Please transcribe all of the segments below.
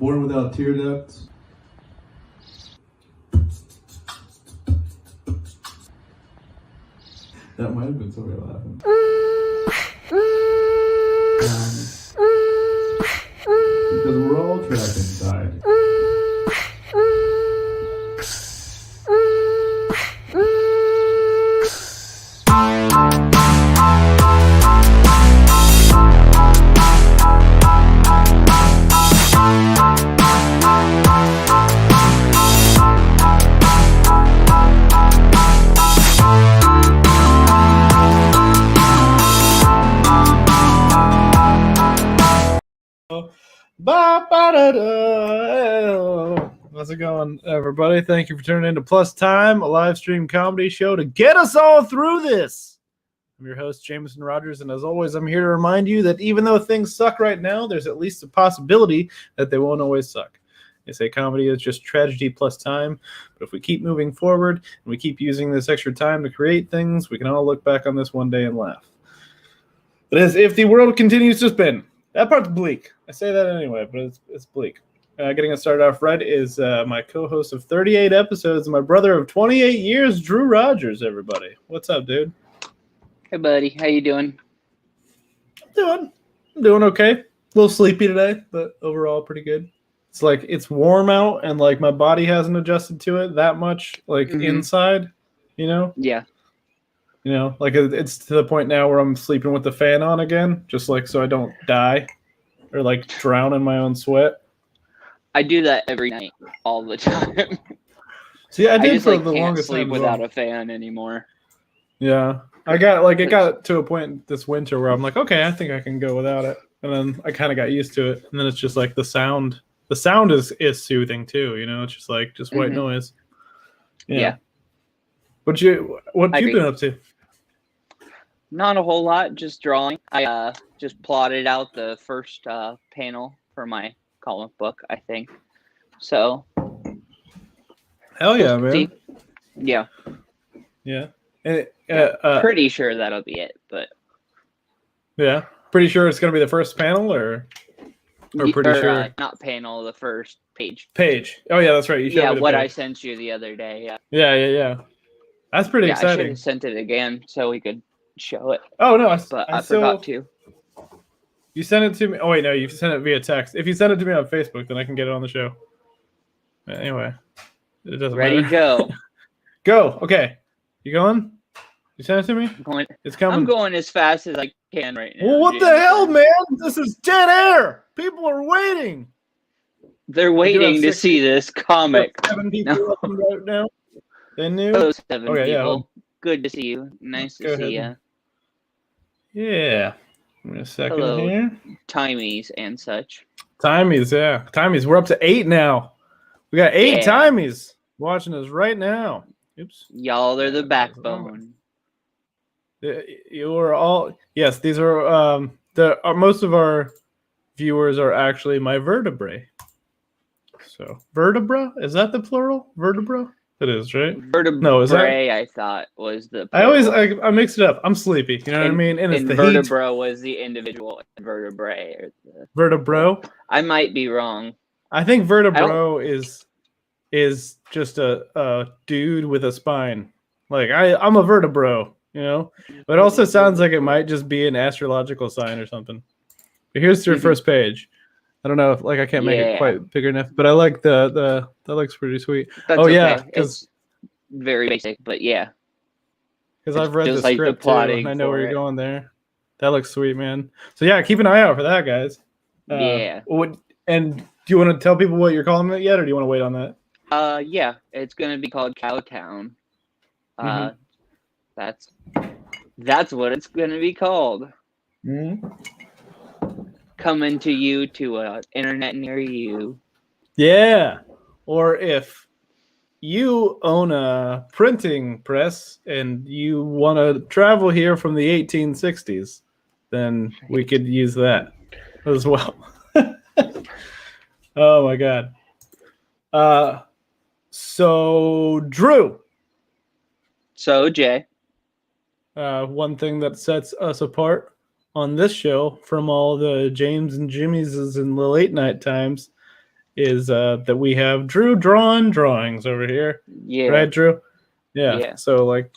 born without tear ducts. That might have been Tori laughing. Because we're all trapped inside. How's it going, everybody? Thank you for tuning in to Plus Time, a live stream comedy show to get us all through this. I'm your host, Jameson Rogers, and as always, I'm here to remind you that even though things suck right now, there's at least a possibility that they won't always suck. They say comedy is just tragedy plus time, but if we keep moving forward and we keep using this extra time to create things, we can all look back on this one day and laugh. But as if the world continues to spin, that part's bleak. I say that anyway, but it's bleak. Getting us started off right is my co-host of 38 episodes, my brother of 28 years, Drew Rogers, everybody. What's up, dude? Hey, buddy. How you doing? I'm doing okay. A little sleepy today, but overall pretty good. It's like it's warm out, and like my body hasn't adjusted to it that much, like inside, you know? Yeah. You know, like it's to the point now where I'm sleeping with the fan on again, just like so I don't die or like drown in my own sweat. I do that every night, all the time. See, I did just, for like, the can't longest sleep time without a fan anymore. Yeah, I got like it got to a point this winter where I'm like, okay, I think I can go without it, and then I kind of got used to it, and then it's just like the sound. The sound is soothing too, you know. It's just like white noise. Yeah. What you been up to? Not a whole lot, just drawing. I just plotted out the first panel for my comic book, I think. So. Hell yeah, man. Yeah. Yeah. Pretty sure that'll be it, but. Yeah. Pretty sure it's gonna be the first panel, or pretty sure. Not panel, the first page. Page. Oh yeah, that's right. You showed me the what page. I sent you the other day. Yeah. Yeah. That's pretty exciting. I should have sent it again so we could show it. Oh no, I forgot to. You sent it to me. Oh wait, no, you sent it via text. If you send it to me on Facebook, then I can get it on the show. Anyway, it doesn't matter. Ready, go. Go. Okay. You going? You sent it to me? It's coming. I'm going as fast as I can right now. Well, what the hell, man? This is dead air. People are waiting. They're waiting to see this comic. 7 people right now. They knew. Hello, 7 people. Yeah. Good to see you. Nice to see you. Yeah. Give me a second Hello, here. Timies and such. Timies, yeah. Timies. We're up to 8 now. We got 8 Timies watching us right now. Oops. Y'all are the backbone. You are all. Yes, these are. Most of our viewers are actually my vertebrae. So vertebra, is that the plural? Vertebra. It is, right? Vertebrae, no, is that? I thought was the plural. I mix it up. I'm sleepy. You know what I mean? And it's the vertebra heat. Was the individual vertebrae. Or the... Vertebro. I might be wrong. I think vertebro is just a dude with a spine. Like I'm a vertebro, you know? But it also sounds like it might just be an astrological sign or something. But here's your first page. I don't know if I can't make it quite big enough, but I like that looks pretty sweet. That's okay. Because very basic, but yeah. Because I've read the script too, and I know where you're going there. That looks sweet, man. So yeah, keep an eye out for that, guys. And do you want to tell people what you're calling it yet, or do you want to wait on that? Yeah, it's gonna be called Cowtown. That's what it's gonna be called. Coming to you to an internet near you. Yeah. Or if you own a printing press and you want to travel here from the 1860s, then we could use that as well. Oh my God. So Drew. So Jay. One thing that sets us apart on this show from all the James and Jimmy's in the late night times is that we have Drew drawing drawings over here. Yeah. Right, Drew? Yeah. Yeah. So, like,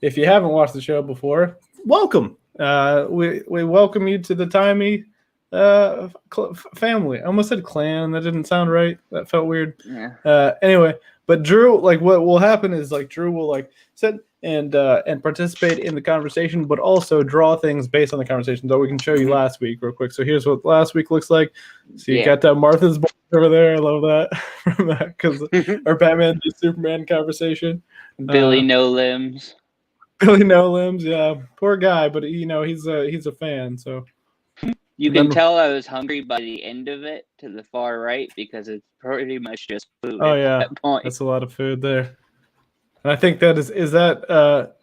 if you haven't watched the show before, welcome. We welcome you to the Timey family. I almost said clan. That didn't sound right. That felt weird. Yeah. Anyway, but Drew, like, what will happen is, like, Drew will, like, sit and participate in the conversation, but also draw things based on the conversation. So we can show you last week real quick. So here's what last week looks like. So you got that Martha's board over there. I love that from that because our Batman v Superman conversation. Billy No Limbs. Billy No Limbs, yeah, poor guy, but you know he's a fan. So you can tell I was hungry by the end of it to the far right because it's pretty much just food. Oh yeah, at that point. That's a lot of food there. And I think that is that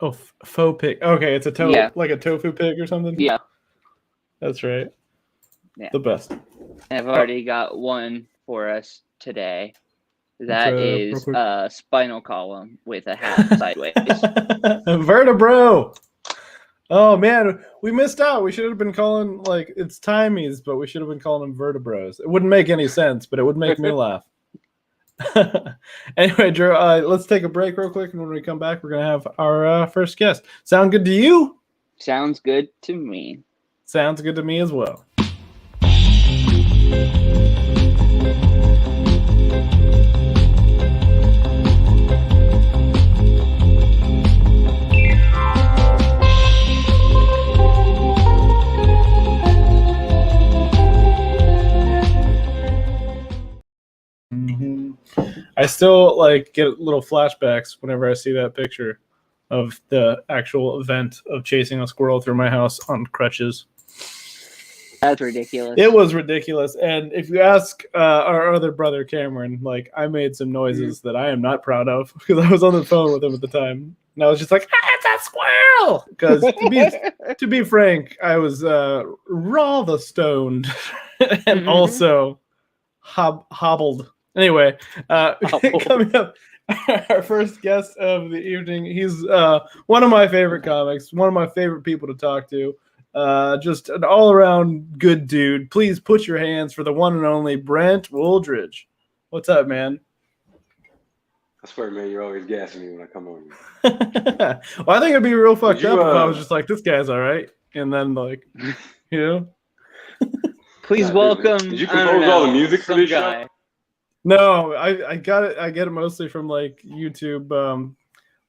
faux pig. Okay, it's a like a tofu pig or something. Yeah, that's right. Yeah, the best. I've already got one for us today. That is spinal column with a hat sideways. Vertebro. Oh man, we missed out. We should have been calling like it's Timies, but we should have been calling them vertebros. It wouldn't make any sense, but it would make me laugh. Anyway, Drew, let's take a break real quick, and when we come back, we're gonna have our first guest. Sound good to you? Sounds good to me. Sounds good to me as well. I still like get little flashbacks whenever I see that picture of the actual event of chasing a squirrel through my house on crutches. That's ridiculous. It was ridiculous. And if you ask our other brother Cameron, like I made some noises that I am not proud of because I was on the phone with him at the time. And I was just like, it's a squirrel! Because to be frank, I was rather stoned and also hobbled. Anyway, coming up, our first guest of the evening. He's one of my favorite comics, one of my favorite people to talk to. Just an all-around good dude. Please put your hands for the one and only Brent Wooldridge. What's up, man? I swear, man, you're always gassing me when I come on. Well, I think it'd be real fucked up if I was just like, this guy's all right. And then, like, you know? Please welcome. Did you compose all the music for this guy? Show? No, I got it. I get it mostly from like YouTube,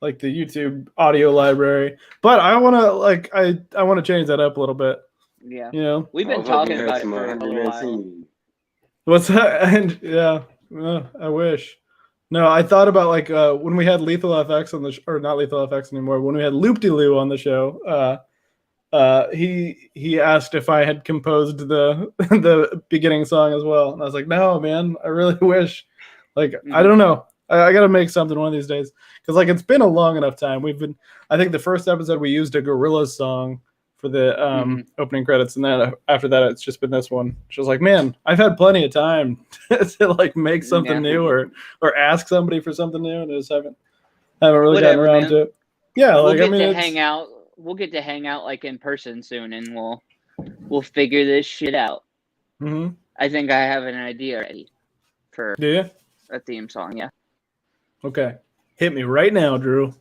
like the YouTube audio library. But I want to like I want to change that up a little bit. Yeah, you know, we've been talking about it for a little while. What's that? And yeah, I wish. No, I thought about like when we had Lethal FX on the or not Lethal FX anymore. When we had Loop De Loo on the show, he asked if I had composed the beginning song as well, and I was like, no, man, I really wish. Like, I don't know, I got to make something one of these days because like it's been a long enough time. I think the first episode we used a Gorillaz song for the opening credits, and then after that it's just been this one. She was like, man, I've had plenty of time to like make something new or ask somebody for something new, and I just haven't really gotten around to it. Yeah, we'll like get I mean, to hang out. We'll get to hang out like in person soon, and we'll figure this shit out. Mm-hmm. I think I have an idea ready for a theme song. Yeah. Okay, hit me right now, Drew.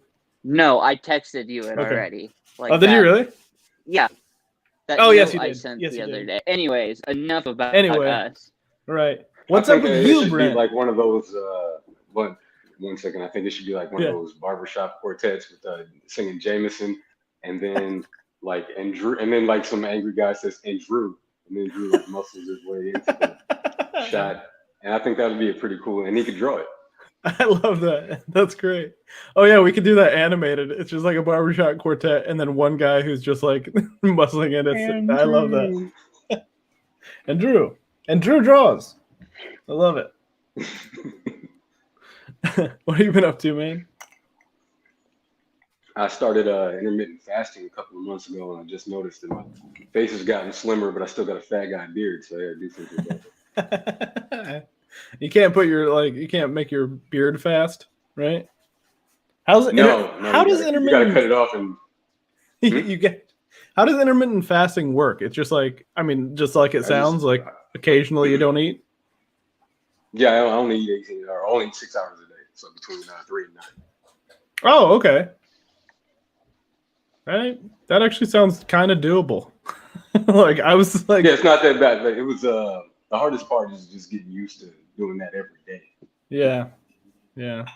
No, I texted you it already. Like, oh, did you really? Yeah. That yes, you did. I sent the other day. Anyways, enough about us. Right. What's up with you, Brent? Like one of those. One second. I think it should be like one of those barbershop quartets with singing Jameson. And then and then like some angry guy says and Drew, and then Drew like muscles his way into the shot, and I think that would be a pretty cool, and he could draw it. I love that. That's great. Oh yeah, we could do that animated. It's just like a barbershop quartet, and then one guy who's just like muscling it. I love that. And Drew draws. I love it. What have you been up to, man? I started intermittent fasting a couple of months ago, and I just noticed that my face has gotten slimmer, but I still got a fat guy beard, so yeah, I do something about it. You can't you can't make your beard fast, right? How's it? How does intermittent? You gotta cut it off, and How does intermittent fasting work? It's just like just like it sounds like occasionally you don't eat. Yeah, I only eat 18 or only eat 6 hours a day, so between 3 and 9. Oh, okay. Right. That actually sounds kind of doable. Like I was like, Yeah, it's not that bad, but it was the hardest part is just getting used to doing that every day. yeah, yeah.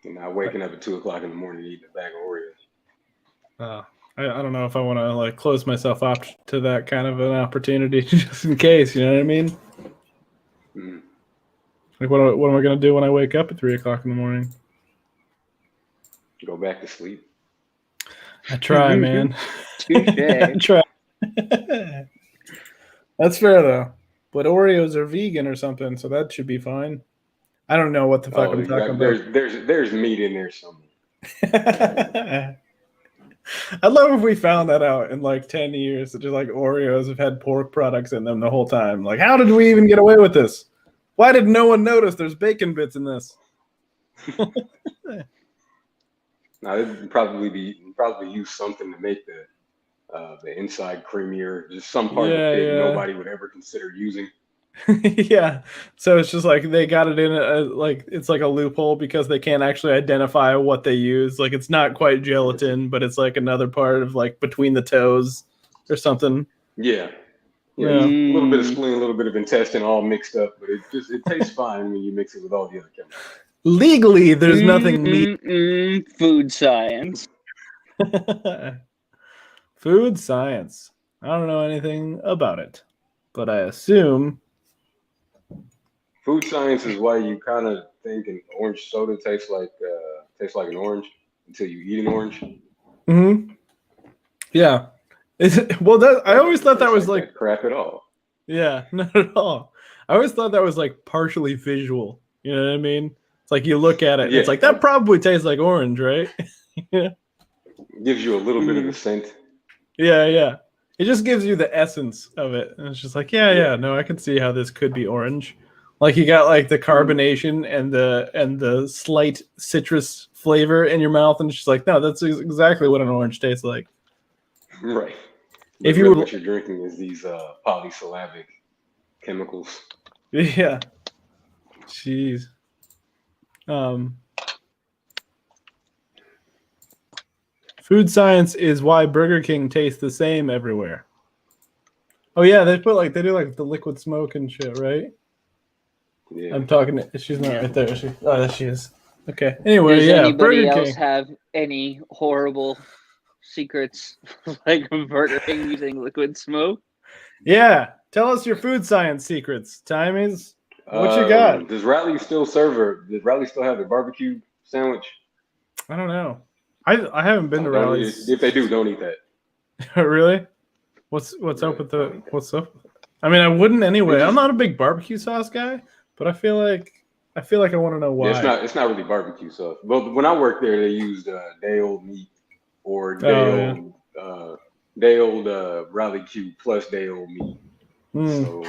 And not waking up at 2 o'clock in the morning eating a bag of Oreos. I don't know if I want to like close myself up to that kind of an opportunity just in case. You know what I mean? Mm. Like, what am I going to do when I wake up at 3 o'clock in the morning? Go back to sleep. I try, man. Touche. I try. That's fair though. But Oreos are vegan or something, so that should be fine. I don't know what the fuck I'm talking about. There's meat in there somewhere. I'd love if we found that out in like 10 years that just like Oreos have had pork products in them the whole time. Like, how did we even get away with this? Why did no one notice there's bacon bits in this? Now it'd probably use something to make the inside creamier, just some part of the pig nobody would ever consider using. Yeah, so it's just like they got it in like it's like a loophole because they can't actually identify what they use. Like it's not quite gelatin, but it's like another part of like between the toes or something. Yeah. Yeah. A little bit of spleen, a little bit of intestine, all mixed up, but it tastes fine when you mix it with all the other chemicals. Legally, there's nothing meat. Food science. Food science. I don't know anything about it, but I assume. Food science is why you kind of think an orange soda tastes like an orange until you eat an orange. Mm-hmm. Yeah. I always thought that was like crap at all. Yeah, not at all. I always thought that was like partially visual. You know what I mean? It's like you look at it, and it's like that probably tastes like orange, right? Yeah. Gives you a little bit of a scent. Yeah, yeah. It just gives you the essence of it, and it's just like, yeah. No, I can see how this could be orange. Like you got like the carbonation and the slight citrus flavor in your mouth, and it's just like, no, that's exactly what an orange tastes like. Right. But if you were what you're drinking is these polysyllabic chemicals. Yeah. Jeez. Food science is why Burger King tastes the same everywhere. Oh yeah, they do like the liquid smoke and shit, right? Yeah. I'm talking to, she's not right there. There she is. Okay. Anyway, Does anybody Burger else King. have any horrible secrets like Burger King using liquid smoke? Yeah. Tell us your food science secrets, Timies. What you got? Does Rally still have the barbecue sandwich? I don't know. I haven't been to Rally's. If they do, don't eat that. Really? What's up with what's up? I mean, I wouldn't anyway. I'm not a big barbecue sauce guy, but I feel like I want to know why. Yeah, it's not really barbecue sauce. But when I worked there, they used day old meat or day old Rally Q plus day old meat. So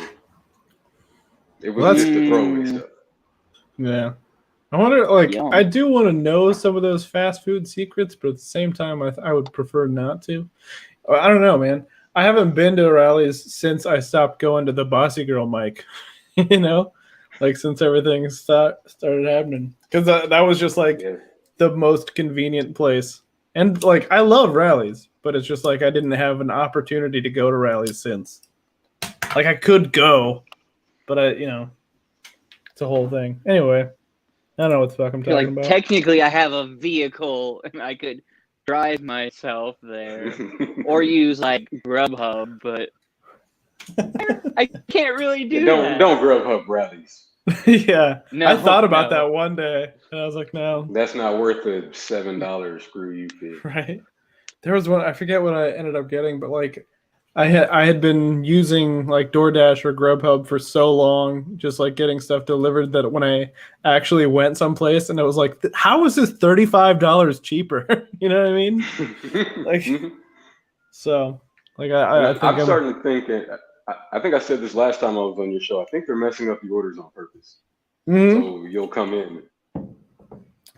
it was just the throwaway stuff. Yeah. I wonder, I do want to know some of those fast food secrets, but at the same time, I would prefer not to. I don't know, man. I haven't been to Rally's since I stopped going to the Bossy Girl mic, you know? Like, since everything started happening. Because that was just, the most convenient place. And, I love Rally's, but it's just, I didn't have an opportunity to go to Rally's since. I could go, but it's a whole thing. Anyway. I don't know what the fuck I'm talking about. Technically, I have a vehicle and I could drive myself there or use Grubhub, but I can't really do that. Don't Grubhub Rallies. Yeah, I thought about that one day, and I was like, no, that's not worth the $7 screw you fee. Right? There was one, I forget what I ended up getting, but I had been using DoorDash or Grubhub for so long, just getting stuff delivered, that when I actually went someplace and it was like, how is this $35 cheaper? You know what I mean? So I think I'm starting to think that I think I said this last time I was on your show. I think they're messing up the orders on purpose. So you'll come in.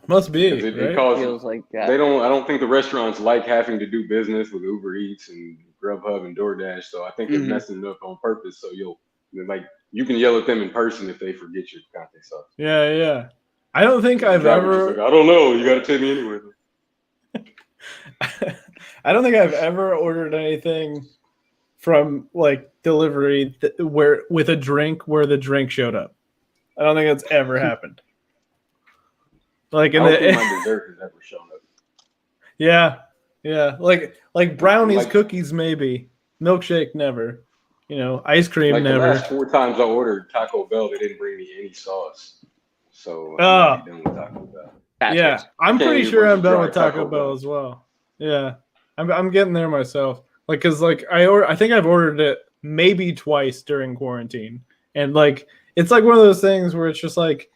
Must be. It feels like that. I don't think the restaurants like having to do business with Uber Eats and Grubhub and DoorDash, so I think they're messing it up on purpose. So you'll Like you can yell at them in person if they forget your contact sauce. Yeah. I don't think I've ever. Like, I don't know. You got to tell me anyway. I don't think I've ever ordered anything from like delivery where with a drink where the drink showed up. I don't think that's ever happened. Like in I don't think my dessert has ever shown up. Yeah. Like brownies, Like- cookies, maybe. Milkshake, never. Ice cream, Like never. the last 4 times I ordered Taco Bell, they didn't bring me any sauce. So Oh. I'm done with Taco Bell. Yeah, I'm Can't pretty eat a sure bunch I'm of done dry with Taco Taco Bell Bell. as well. Yeah, I'm getting there myself. Like, cause like I think I've ordered it maybe twice during quarantine, and like it's like one of those things where it's just like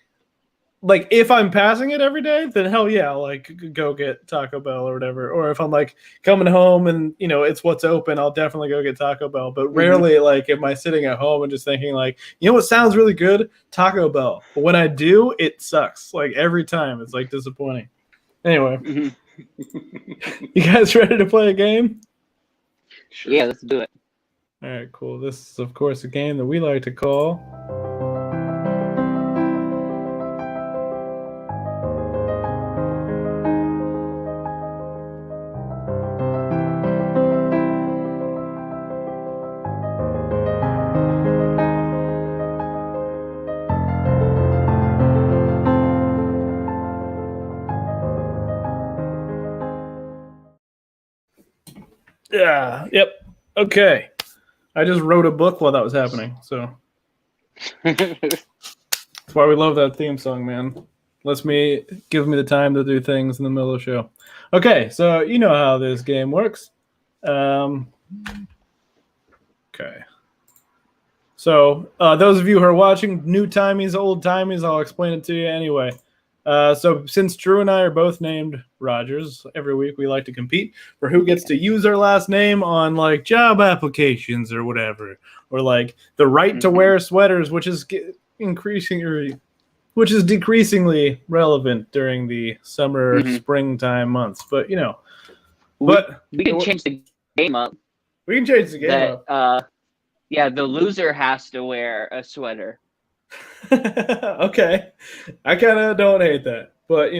if I'm passing it every day, then hell yeah, I'll like go get Taco Bell or whatever. Or if I'm like coming home and it's what's open, I'll definitely go get Taco Bell. But rarely like am I sitting at home and just thinking like, what sounds really good? Taco Bell. But when I do, it sucks. Like every time, it's like disappointing. Anyway, you guys ready to play a game? Sure. Yeah, let's do it. All right, cool. This is of course a game that we like to call. Yeah. Yep. Okay. I just wrote a book while that was happening, so that's why we love that theme song, man. Gives me the time to do things in the middle of the show. Okay, so you know how this game works. Okay. So those of you who are watching, new timies, old timies, I'll explain it to you anyway. So since Drew and I are both named Rogers, every week we like to compete for who gets to use our last name on like job applications or whatever, or like the right to wear sweaters, which is decreasingly relevant during the summer, springtime months. But we can change the game up. We can change the game up. The loser has to wear a sweater. Okay, I kind of don't hate that, but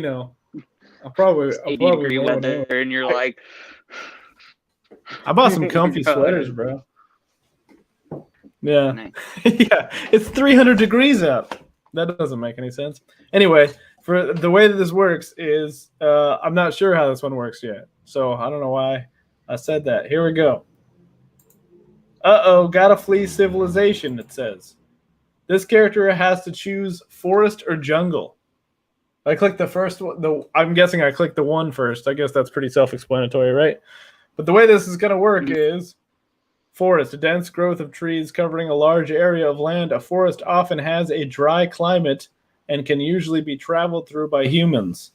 I'll probably 80-degree weather, and you're like, I bought some comfy sweaters, bro. Yeah, nice. Yeah, it's 300 degrees out. That doesn't make any sense. Anyway, for the way that this works is, I'm not sure how this one works yet, so I don't know why I said that. Here we go. Gotta flee civilization. It says. This character has to choose forest or jungle. I clicked the first one. I'm guessing I clicked the one first. I guess that's pretty self-explanatory, right? But the way this is going to work is forest, a dense growth of trees covering a large area of land. A forest often has a dry climate and can usually be traveled through by humans.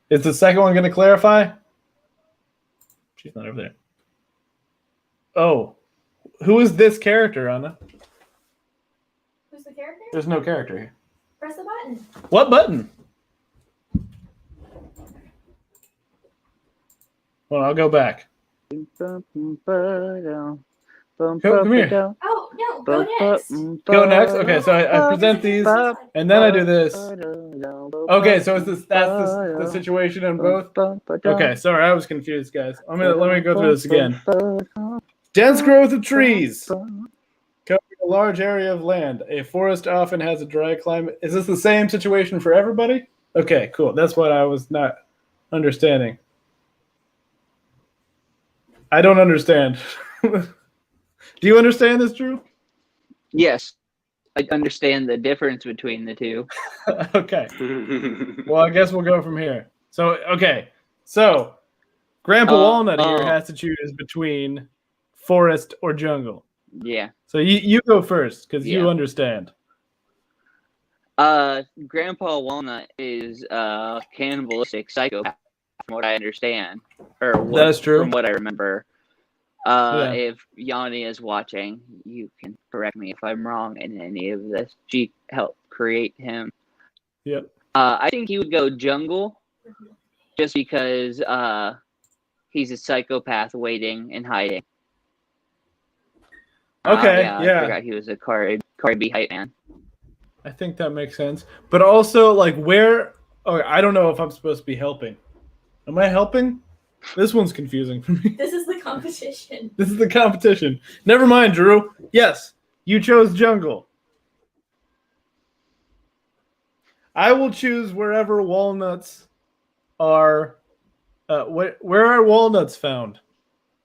Is the second one going to clarify? She's not over there. Oh, who is this character, Anna? Who's the character? There's no character here. Press the button. What button? Well, I'll go back. Come here. Oh, no, go next. Go next? Okay, so I present these, and then I do this. Okay, so that's the situation in both? Okay, sorry, I was confused, guys. Let me go through this again. Dense growth of trees. Covering a large area of land. A forest often has a dry climate. Is this the same situation for everybody? Okay, cool. That's what I was not understanding. I don't understand. Do you understand this, Drew? Yes, I understand the difference between the two. Okay. Well, I guess we'll go from here. So, Grandpa Walnut here has to choose between forest or jungle. Yeah. So you go first because you understand. Grandpa Walnut is a cannibalistic psychopath, from what I understand, That's true. From what I remember. If Yanni is watching, you can correct me if I'm wrong in any of this. She helped create him. Yep. I think he would go jungle, just because he's a psychopath waiting and hiding. Okay, I yeah. forgot he was a Cardi B hype man. I think that makes sense. But also, like, where... Oh, I don't know if I'm supposed to be helping. Am I helping? This one's confusing for me. This is the competition. This is the competition. Never mind, Drew. Yes, you chose jungle. I will choose wherever walnuts are. Where are walnuts found?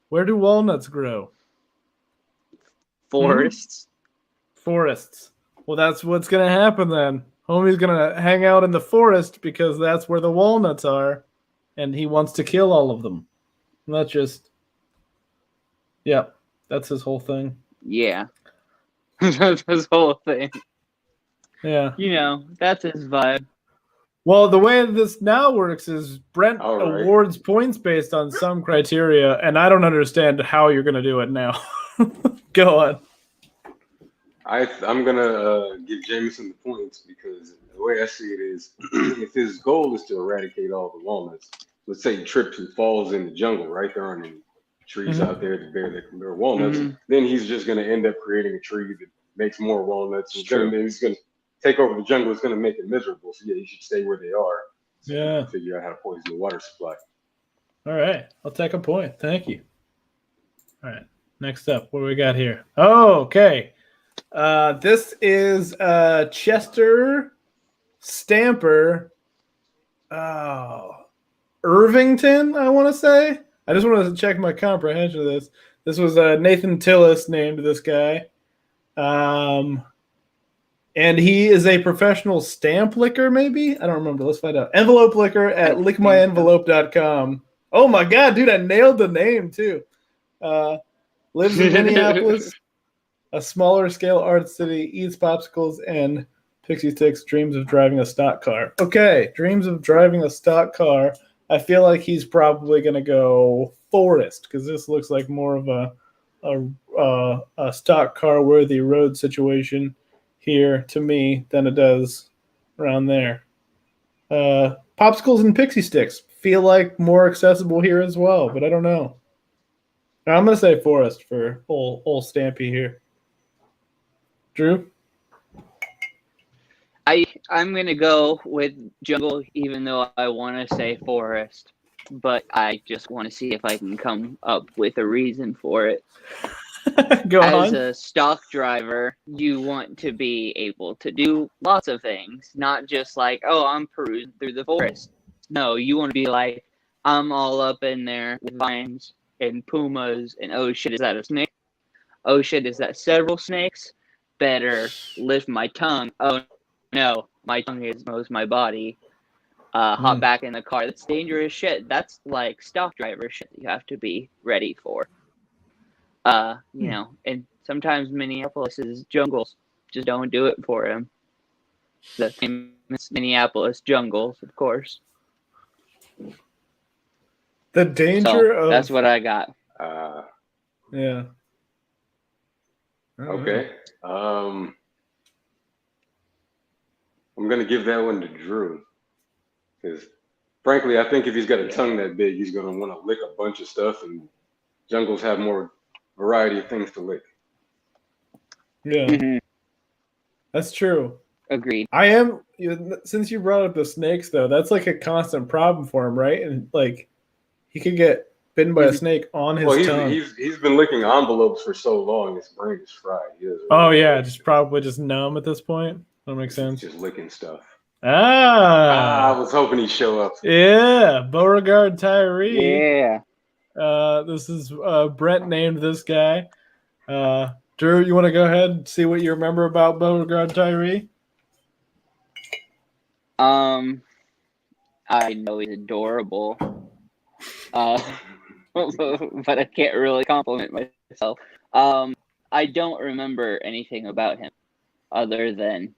Where do walnuts grow? Forests. Forests. Well, that's what's going to happen then. Homie's going to hang out in the forest because that's where the walnuts are, and he wants to kill all of them. And that's just... Yeah, that's his whole thing. Yeah. That's his whole thing. Yeah. You know, that's his vibe. Well, the way this now works is Brent All right. awards points based on some criteria, and I don't understand how you're going to do it now. Go on. I'm gonna give Jameson the points because the way I see it is, if his goal is to eradicate all the walnuts, let's say he trips and falls in the jungle, right? There aren't any trees out there that bear walnuts. Then he's just gonna end up creating a tree that makes more walnuts. He's gonna take over the jungle. It's gonna make it miserable. So yeah, you should stay where they are. So Yeah. figure out how to poison the water supply. All right. I'll take a point. Thank you. All right. Next up, what do we got here? Oh, okay. This is Chester Stamper. Irvington, I want to say. I just wanted to check my comprehension of this. This was Nathan Tillis named this guy. And he is a professional stamp licker, maybe? I don't remember. Let's find out. Envelope licker at lickmyenvelope.com. Oh my God, dude, I nailed the name too. Lives in Minneapolis, a smaller scale art city, eats popsicles and pixie sticks, dreams of driving a stock car. Okay, dreams of driving a stock car. I feel like he's probably going to go forest because this looks like more of a stock car worthy road situation here to me than it does around there. Popsicles and pixie sticks feel like more accessible here as well, but I don't know. I'm going to say forest for old Stampy here. Drew? I'm going to go with jungle, even though I want to say forest. But I just want to see if I can come up with a reason for it. Go As on. a stock driver, you want to be able to do lots of things, not just like, oh, I'm perusing through the forest. No, you want to be like, I'm all up in there with vines and pumas, and oh shit, is that a snake? Oh shit, is that several snakes? Better lift my tongue. Oh no, my tongue is most my body. Hop back in the car. That's dangerous shit. That's like stock driver shit that you have to be ready for. You know, and sometimes Minneapolis's jungles just don't do it for him. The famous Minneapolis jungles, of course. The danger of... That's what I got. Yeah. Okay. I'm going to give that one to Drew. Because, frankly, I think if he's got a tongue that big, he's going to want to lick a bunch of stuff, and jungles have more variety of things to lick. Yeah. That's true. Agreed. Since you brought up the snakes, though, that's like a constant problem for him, right? And, like, he could get bitten by a snake on his tongue. He's been licking envelopes for so long, his brain is fried. Just probably just numb at this point. That makes sense. Just licking stuff. I was hoping he'd show up. Yeah, Beauregard Tyree. Yeah. This is Brent named this guy. Drew, you want to go ahead and see what you remember about Beauregard Tyree? I know he's adorable. But I can't really compliment myself. I don't remember anything about him other than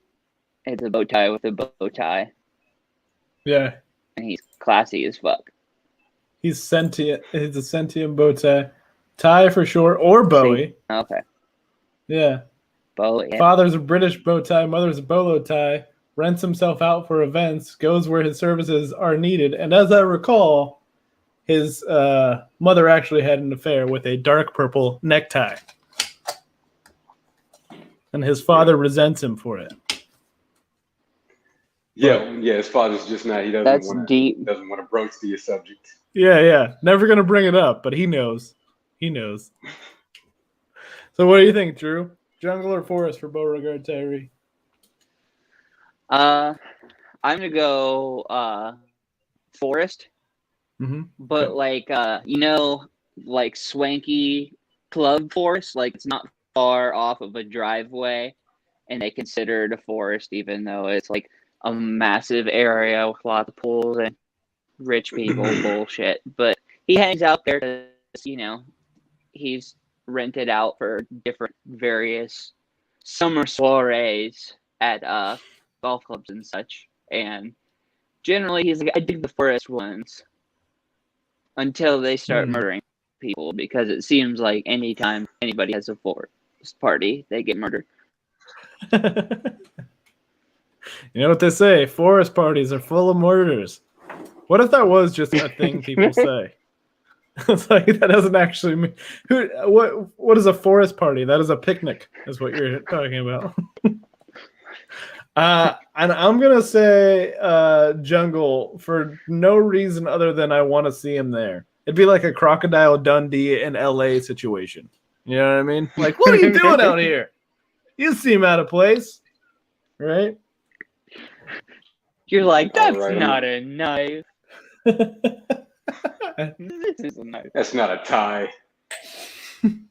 it's a bow tie with a bow tie. Yeah. And he's classy as fuck. He's sentient. He's a sentient bow tie. Tie for short, or Bowie. Okay. Yeah. Bowie. Yeah. Father's a British bow tie. Mother's a bolo tie. Rents himself out for events. Goes where his services are needed. And as I recall, his mother actually had an affair with a dark purple necktie. and his father resents him for it. Yeah, his father's just not. He That's deep. doesn't want to broach the subject. Yeah. Never gonna bring it up, but he knows. He knows. So what do you think, Drew? Jungle or forest for Beauregard Tyree? I'm gonna go forest, but like like swanky club forest. Like it's not far off of a driveway, and they consider it a forest, even though it's like a massive area with lots of pools and rich people bullshit. But he hangs out there because he's rented out for different various summer soirees at golf clubs and such. And generally he's like, I dig the forest ones until they start murdering people, because it seems like anytime anybody has a forest party, they get murdered. You know what they say, forest parties are full of murders. What if that was just a thing people say? It's like that doesn't actually mean what is a forest party? That is a picnic, is what you're talking about. And I'm gonna say Jungle for no reason other than I want to see him there. It'd be like a Crocodile Dundee in LA situation. You know what I mean? Like, what are you doing out here? You seem out of place, right? You're like, that's not a knife. This is a knife. That's not a tie. I'm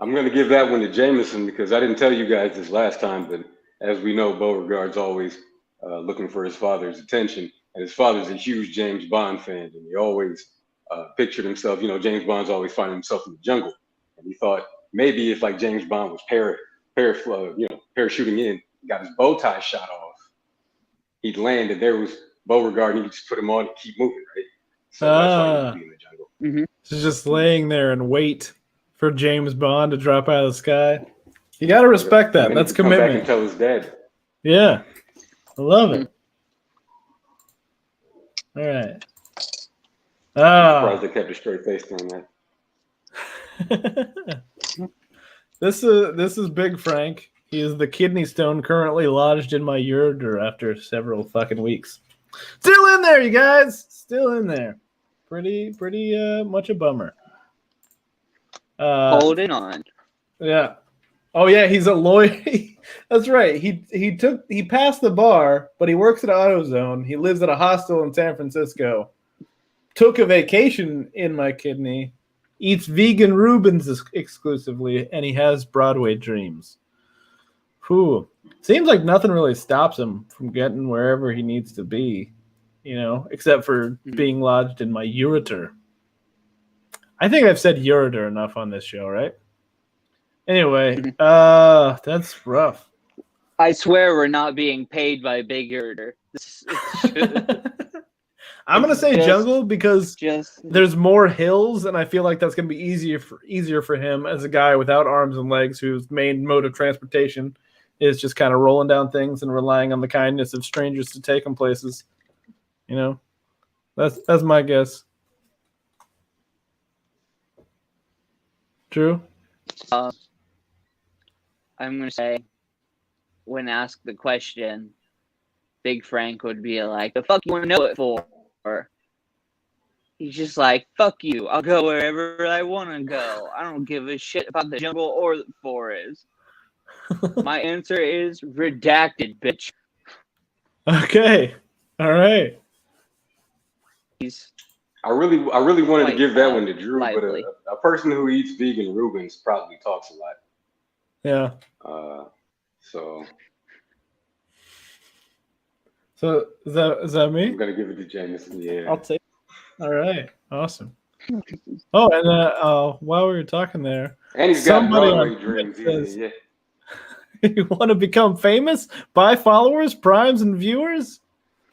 going to give that one to Jameson because I didn't tell you guys this last time, but as we know, Beauregard's always looking for his father's attention. And his father's a huge James Bond fan, and he always pictured himself, James Bond's always finding himself in the jungle. And he thought maybe if like James Bond was parachuting in, got his bow tie shot off, he'd land and there was Beauregard and he just put him on and keep moving, right? So that's why he'd be in the jungle. Mm-hmm. So just laying there and wait for James Bond to drop out of the sky. You got to respect that. That's commitment. Come back and tell his dad. Yeah. I love it. All right. I'm surprised they kept a straight face during that. This is Big Frank. He is the kidney stone currently lodged in my ureter after several fucking weeks. Still in there, you guys. Still in there. Pretty much a bummer. Holding on. Yeah. Oh yeah, he's a lawyer. That's right. He passed the bar, but he works at AutoZone. He lives at a hostel in San Francisco. Took a vacation in my kidney. Eats vegan Reubens exclusively, and he has Broadway dreams. Whew. Seems like nothing really stops him from getting wherever he needs to be, except for being lodged in my ureter. I think I've said ureter enough on this show, right? Anyway, that's rough. I swear we're not being paid by Big Ureter. I'm gonna say jungle because there's more hills, and I feel like that's gonna be easier for him as a guy without arms and legs, whose main mode of transportation is just kind of rolling down things and relying on the kindness of strangers to take him places. That's my guess. Drew? I'm gonna say, when asked the question, Big Frank would be like, "The fuck you want to know it for?" He's just like, "Fuck you! I'll go wherever I want to go. I don't give a shit about the jungle or the forest." My answer is redacted, bitch. Okay, all right. I really wanted to give that one to Drew, lively. but a person who eats vegan Reubens probably talks a lot. Yeah. So is that me? I'm gonna give it to Jameson. Yeah. I'll take. All right. Awesome. Oh, and while we were talking there, and he's got Broadway dreams. Says, yeah. You want to become famous? Buy followers, primes, and viewers?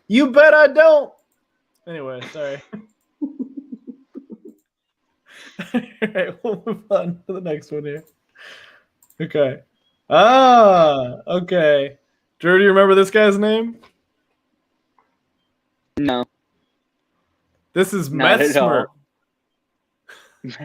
You bet I don't. Anyway, sorry. All right, we'll move on to the next one here. Okay. Okay. Drew, do you remember this guy's name? No. This is Not at Metzmer. all.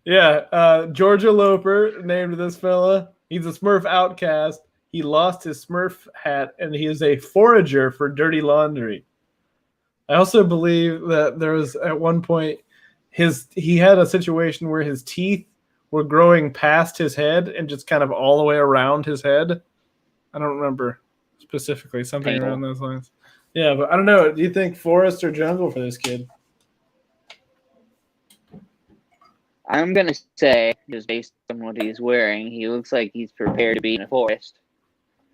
Yeah, Georgia Loper named this fella. He's a Smurf outcast. He lost his Smurf hat, and he is a forager for dirty laundry. I also believe that there was at one point he had a situation where his teeth were growing past his head and just kind of all the way around his head. I don't remember specifically, something Painful. around those lines. Yeah, but I don't know. Do you think forest or jungle for this kid? I'm gonna say, just based on what he's wearing, he looks like he's prepared to be in a forest.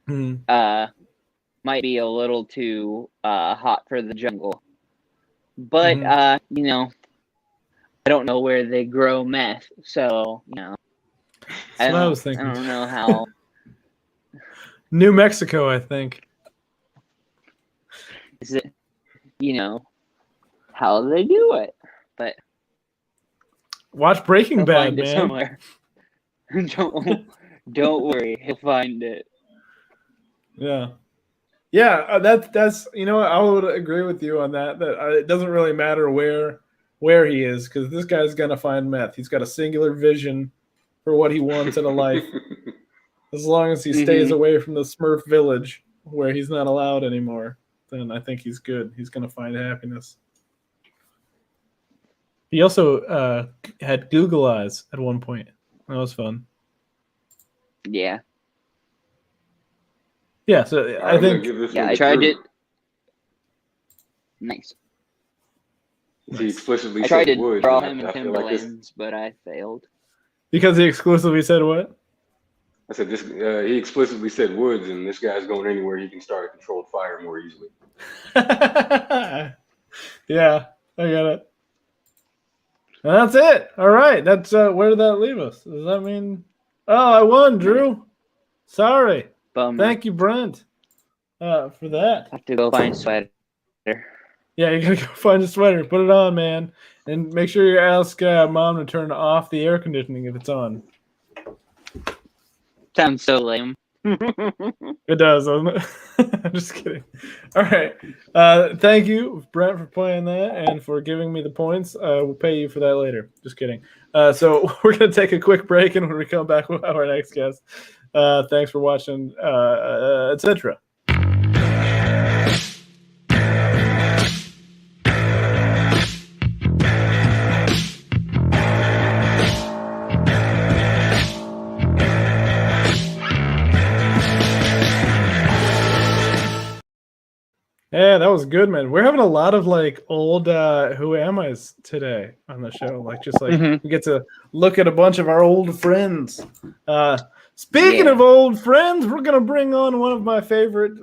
Might be a little too hot for the jungle. But you know, I don't know where they grow meth, so you know, That's what I was thinking. I don't know how. New Mexico, I think. Is it, you know, how they do it? But Watch Breaking he'll Bad, find it man. somewhere. Don't worry, he'll find it. Yeah. Yeah, that's you know what, I would agree with you on that. That it doesn't really matter where he is, because this guy's gonna find meth. He's got a singular vision for what he wants in a life. As long as he stays away from the Smurf village where he's not allowed anymore, then I think he's good. He's gonna find happiness. He also had Google Eyes at one point. That was fun. Yeah. Yeah, so I think I tried it. Nice. He explicitly I tried said to woods. draw and him in I feel like this, Timberlands, but I failed. because he exclusively said what? I said this. He explicitly said woods, and this guy's going anywhere he can start a controlled fire more easily. Yeah, I got it. And that's it. All right. That's where did that leave us? Does that mean? Oh, I won, Drew. Sorry. Bummer. Thank you, Brent, for that. I have to go find a sweater. Yeah, you gotta go find a sweater, put it on, man, and make sure you ask mom to turn off the air conditioning if it's on. Sounds so lame. It does, doesn't it? I'm just kidding. All right. Thank you, Brent, for playing that and for giving me the points. We'll pay you for that later. Just kidding. So we're going to take a quick break, and when we come back, we'll have our next guest. Thanks for watching, etc. Yeah, that was good, man. We're having a lot of like old Who Am I's today on the show. Like, just like we get to look at a bunch of our old friends. Speaking of old friends, we're gonna bring on one of my favorite,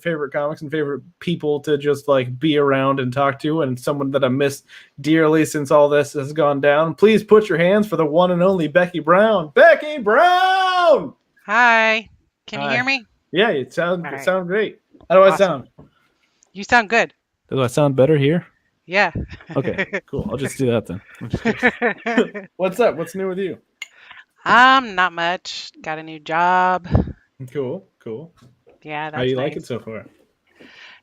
favorite comics and favorite people to just like be around and talk to, and someone that I miss dearly since all this has gone down. Please put your hands for the one and only Becky Brown. Becky Brown. Hi. Can you Hi. hear me? Yeah, it sound great. How do I Awesome. sound? You sound good. Do I sound better here? Yeah. Okay, cool. I'll just do that then. What's up? What's new with you? Not much. Got a new job. Cool. Yeah, that's How you nice. like it so far?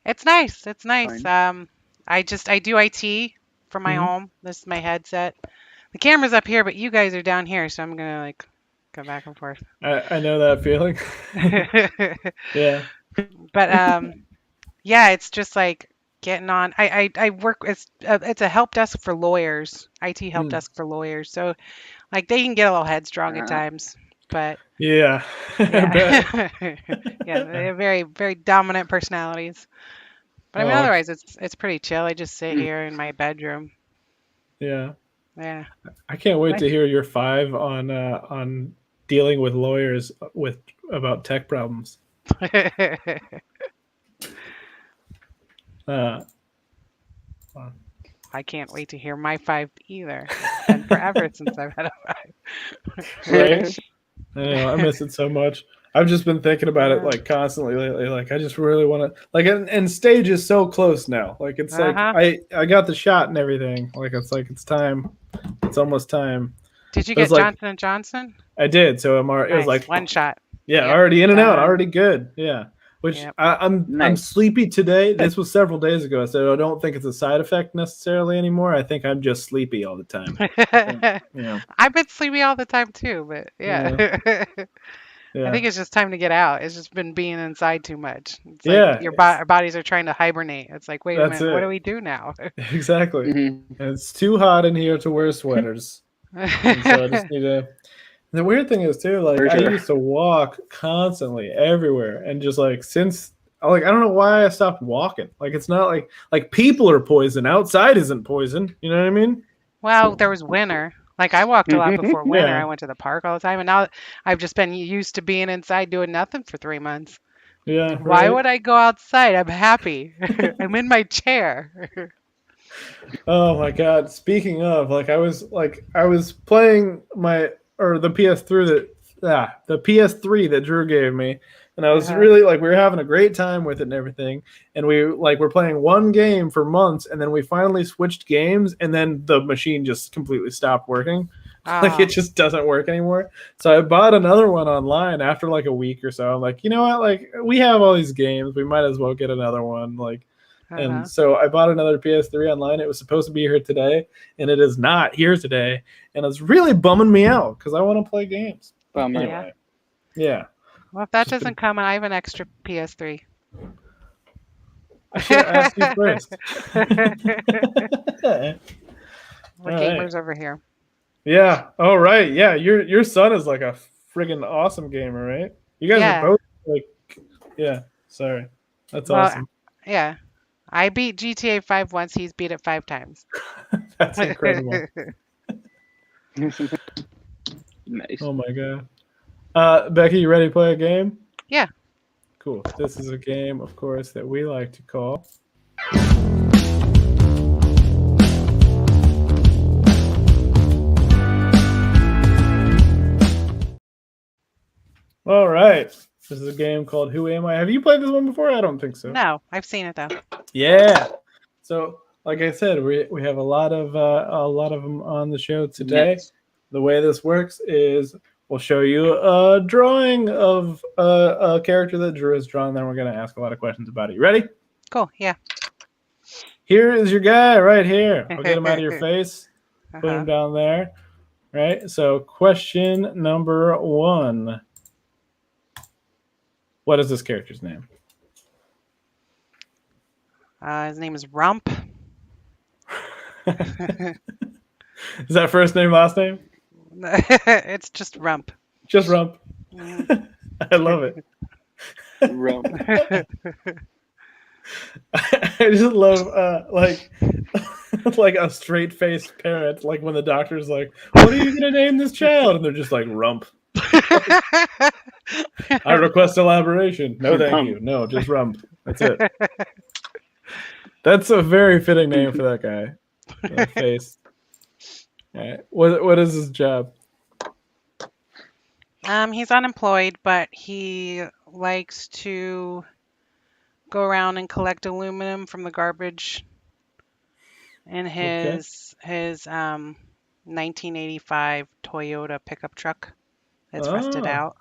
It's nice. It's nice. I do IT from my Mhm. home. This is my headset. The camera's up here, but you guys are down here, so I'm gonna like go back and forth. I know that feeling. Yeah. But yeah, it's just like getting on. I work. It's a help desk for lawyers. IT help desk for lawyers. So like they can get a little headstrong at times, but Yeah. I bet. yeah, they have very very dominant personalities. But I mean, Oh. otherwise it's pretty chill. I just sit here in my bedroom. Yeah. Yeah. I can't wait to hear your 5 on dealing with lawyers about tech problems. I can't wait to hear my 5 either. It's been forever since I've had a 5. Right? I know, I miss it so much. I've just been thinking about it like constantly lately. Like, I just really want to and stage is so close now. Like, it's like I got the shot and everything. Like, it's time. It's almost time. Did you It was get like- Johnson and Johnson? I did. So it was Nice. like One shot. yeah, Yep. already in and out, already good. Yeah. Which Yep. I'm Nice. sleepy today. This was several days ago, so I don't think it's a side effect necessarily anymore. I think I'm just sleepy all the time. Yeah. I've been sleepy all the time too, but yeah. I Yeah. think it's just time to get out. It's just been being inside too much. It's Yeah, like it's- our bodies are trying to hibernate. It's like, wait a That's minute, what it. do we do now? Exactly. Mhm. And it's too hot in here to wear sweaters. And so I just need to. The weird thing is too, like For I sure. used to walk constantly everywhere, and just like since like I don't know why I stopped walking. Like it's not like people are poison. Outside isn't poison. You know what I mean? Well, there was winter. Like I walked a lot before winter. Yeah. I went to the park all the time, and now I've just been used to being inside doing nothing for 3 months. Yeah. Why right? would I go outside? I'm happy. I'm in my chair. Oh my god! Speaking of, I was playing the PS3 the PS3 that Drew gave me, and I was Uh-huh. really we were having a great time with it and everything, and we were playing one game for months, and then we finally switched games, and then the machine just completely stopped working. Oh, It just doesn't work anymore. So I bought another one online after a week or so. I'm like, you know what? We have all these games, we might as well get another one. uh-huh. And so I bought another PS3 online. It was supposed to be here today, and it is not here today. And it's really bumming me out because I want to play games. Bummer. Anyway, yeah. Well, if that Just doesn't come, I have an extra PS3. I should have asked you first. We're All right. gamers over here. Yeah. Oh, right. Yeah. Your son is a friggin' awesome gamer, right? You guys Yeah. are both yeah. Sorry. That's Well, awesome. Yeah. I beat GTA 5 once. He's beat it 5 times. That's incredible. Nice. Oh my god. Becky, you ready to play a game? Yeah. Cool. This is a game, of course, that we like to call. All right. This is a game called Who Am I? Have you played this one before? I don't think so. No, I've seen it though. Yeah. So, like I said, we have a lot of them on the show today. Yes. The way this works is we'll show you a drawing of a character that Drew has drawn. Then we're going to ask a lot of questions about it. You ready? Cool. Yeah. Here is your guy right here. I'll get him out of your face. Put him Uh-huh. down there. Right. So, question number 1. What is this character's name? His name is Rump. Is that first name, last name? It's just Rump. Just Rump. Mm. I love it. Rump. I just love like a straight faced parent, like when the doctor's like, "What are you gonna name this child?" And they're just like, "Rump." I request elaboration. No, thank Rump. you. No, just Rump. That's it. That's a very fitting name for that guy. That face. All right. What is his job? He's unemployed, but he likes to go around and collect aluminum from the garbage in his 1985 Toyota pickup truck that's rusted Oh. out.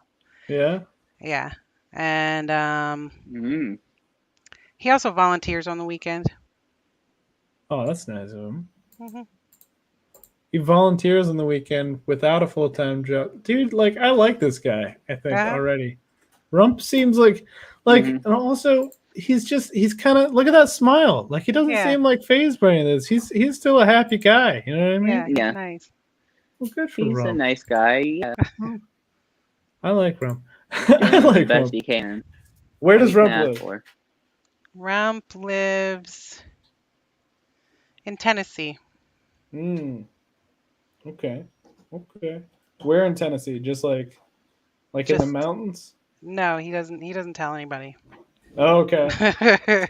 Yeah. Yeah. And Mm. he also volunteers on the weekend. Oh, that's nice of him. hmm He volunteers on the weekend without a full-time job. Dude, I like this guy, I think, Uh-huh. already. Rump seems like Mhm. and also he's kind of, look at that smile. He doesn't Yeah. seem phased by any of this. He's still a happy guy. You know what I mean? Yeah, he's Yeah. nice. Well, good for He's a Rump. nice guy. Yeah, I like Rump. doing I the like best Rump. he can. Where What does he can Rump ask live? for. Rump lives in Tennessee. Okay. Where in Tennessee? Just in the Just- mountains? No, he doesn't tell anybody. Oh, okay.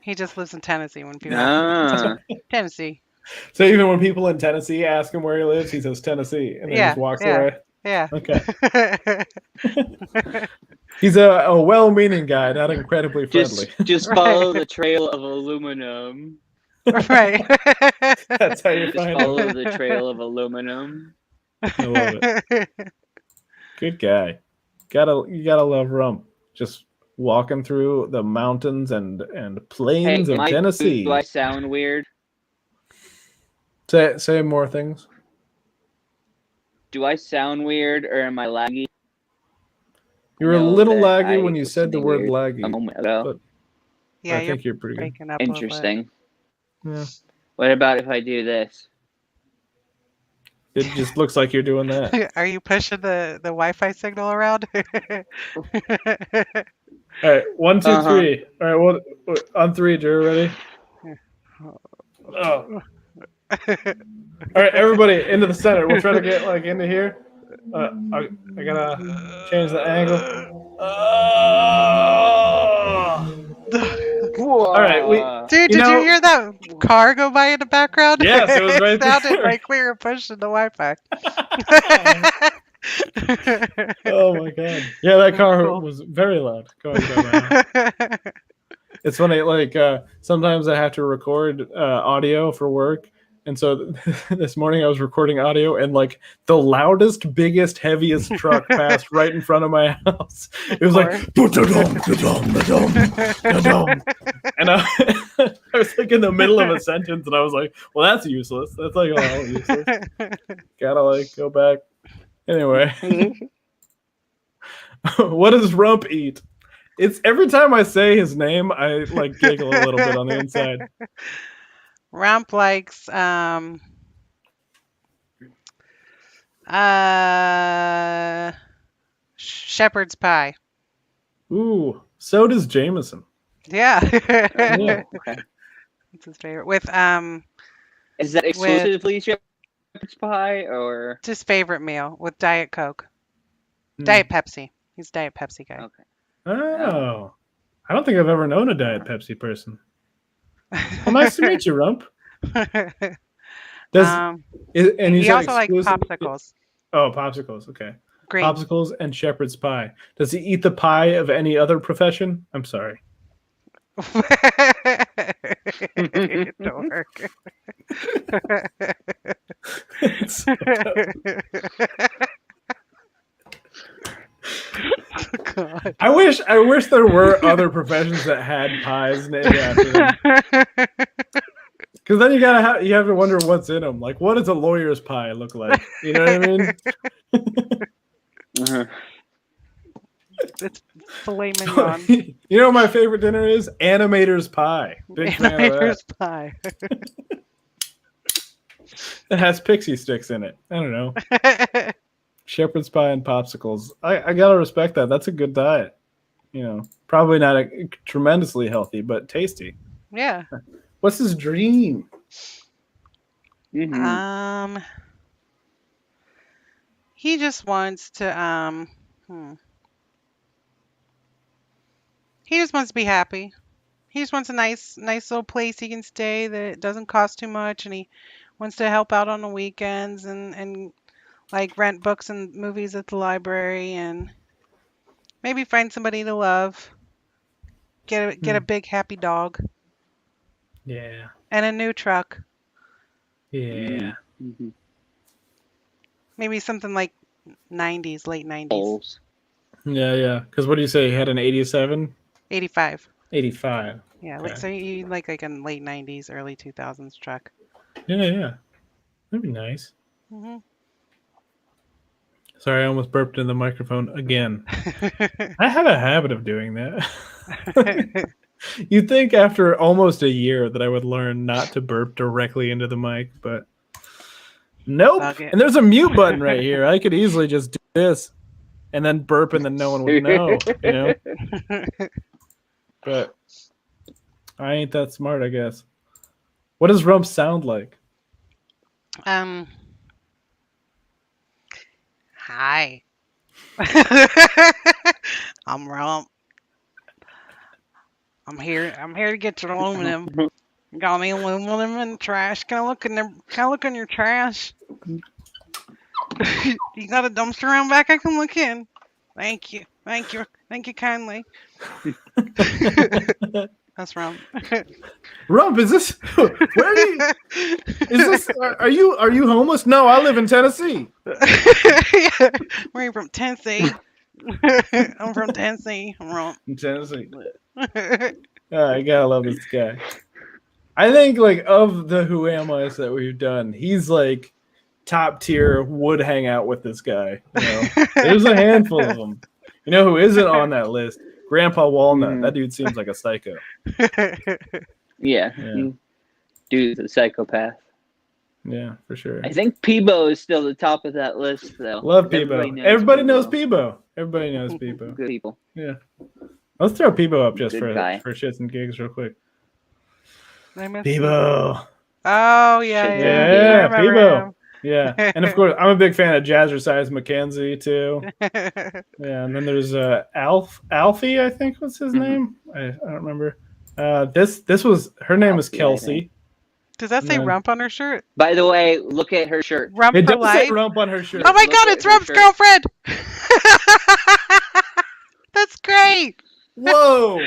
He just lives in Tennessee when people Ah, Tennessee. So even when people in Tennessee ask him where he lives, he says Tennessee, and then Yeah, just walks yeah. away. Yeah. Okay. He's a well-meaning guy, not incredibly friendly. just follow the trail of aluminum. Right. That's how you Just find follow him. the trail of aluminum. I love it. Good guy. You gotta love Rump. Just walking through the mountains and Hey, plains of Tennessee. do I sound weird? Say more things. Do I sound weird or am I laggy? You were a know little that laggy I when you was said the sounding word weird laggy. a moment ago. But Yeah, I you're think you're pretty good. breaking up a little bit. Interesting. Yeah. What about if I do this? It just looks like you're doing that. Are you pushing the Wi-Fi signal around? All right, 1, 2, Uh-huh. 3. All right, what on 3, Drew, ready? Oh. All right, everybody into the center. We'll try to get like into here. I gotta change the angle. All right, Dude, you did know- you hear that car go by in the background? Yes, it was right sounded there. like we were pushing the Wi-Fi. Oh my god! Yeah, that car Cool. was very loud. Going by my house. It's funny, like sometimes I have to record audio for work, and so this morning I was recording audio, and like the loudest, biggest, heaviest truck passed right in front of my house. It was like, "Ba-da-dum, da-dum, da-dum, da-dum." And I was like in the middle of a sentence, and I was like, "Well, that's useless. That's like all useless. Gotta like go back." Anyway, what does Rump eat? It's every time I say his name, I like giggle a little bit on the inside. Rump likes shepherd's pie. Ooh, so does Jameson. Yeah. Yeah. Okay. That's his favorite. With Is that exclusively shepherd's pie or? it's his favorite meal with Diet Coke. Hmm. Diet Pepsi. He's a Diet Pepsi guy. Okay. Oh, I don't think I've ever known a Diet Pepsi person. Well, nice to meet you, Rump. Does and you he said also likes exclusive- popsicles. Oh, popsicles. Okay, Green. popsicles and shepherd's pie. Does he eat the pie of any other profession? I'm sorry. Don't work. It's so dumb. God. I wish there were other professions that had pies named after them. Because then you have to wonder what's in them. Like, what does a lawyer's pie look like? You know what I mean? Uh-huh. It's filet mignon. You know what my favorite dinner is? Animator's pie. Big fan of that. Animator's pie. It has pixie sticks in it. I don't know. Shepherd's pie and popsicles. I gotta respect that. That's a good diet. You know, probably not tremendously healthy, but tasty. Yeah. What's his dream? Mhm. He just wants to he just wants to be happy. He just wants a nice little place he can stay that doesn't cost too much, and he wants to help out on the weekends and like rent books and movies at the library, and maybe find somebody to love. Get a big happy dog Yeah. and a new truck. Yeah. Mhm. Maybe something like 90s, late 90s. Bowls. Yeah. Because what do you say? He had an 87? 85. 85. Yeah, Okay. so you like a late 90s, early 2000s truck. Yeah. That'd be nice. Hmm Sorry, I almost burped in the microphone again. I have a habit of doing that. You'd think after almost a year that I would learn not to burp directly into the mic, but nope. Bug it. And there's a mute button right here. I could easily just do this and then burp and then no one would know, you know? But I ain't that smart, I guess. What does Rump sound like? Hi. I'm Rump. I'm here to get your aluminum. Got any aluminum in the trash? Can I look in there? Can I look in your trash? You got a dumpster around back I can look in? Thank you kindly. That's Rump. Rump, is this where are you? Is this are you homeless? No, I live in Tennessee. Yeah. Where are you from? Tennessee. I'm from Tennessee. I'm wrong. In Tennessee. I gotta love this guy. I think like of the Who Am I's that we've done, he's like top tier. Would hang out with this guy. You know? There's a handful of them. You know who isn't on that list? Grandpa Walnut. That dude seems like a psycho. Yeah. Dude's a psychopath. Yeah, for sure. I think Peebo is still the top of that list, though. Love Peebo. Everybody knows Peebo. Everybody knows Peebo. Good people. Yeah. Let's throw Peebo up just Good guy. for shits and gigs real quick. I miss Peebo. Oh yeah, Shit, yeah. I remember Peebo. Yeah. And of course, I'm a big fan of Jazzercise Mackenzie too. him. Yeah, and then there's Alfie, I think was his name. I don't remember. This was her name was Alfie, I Kelsey. Does that say No. rump on her shirt? By the way, look at her shirt. Rump It for does say life? rump on her shirt. Oh my Look god, at it's her Rump's shirt. girlfriend! That's great! Whoa,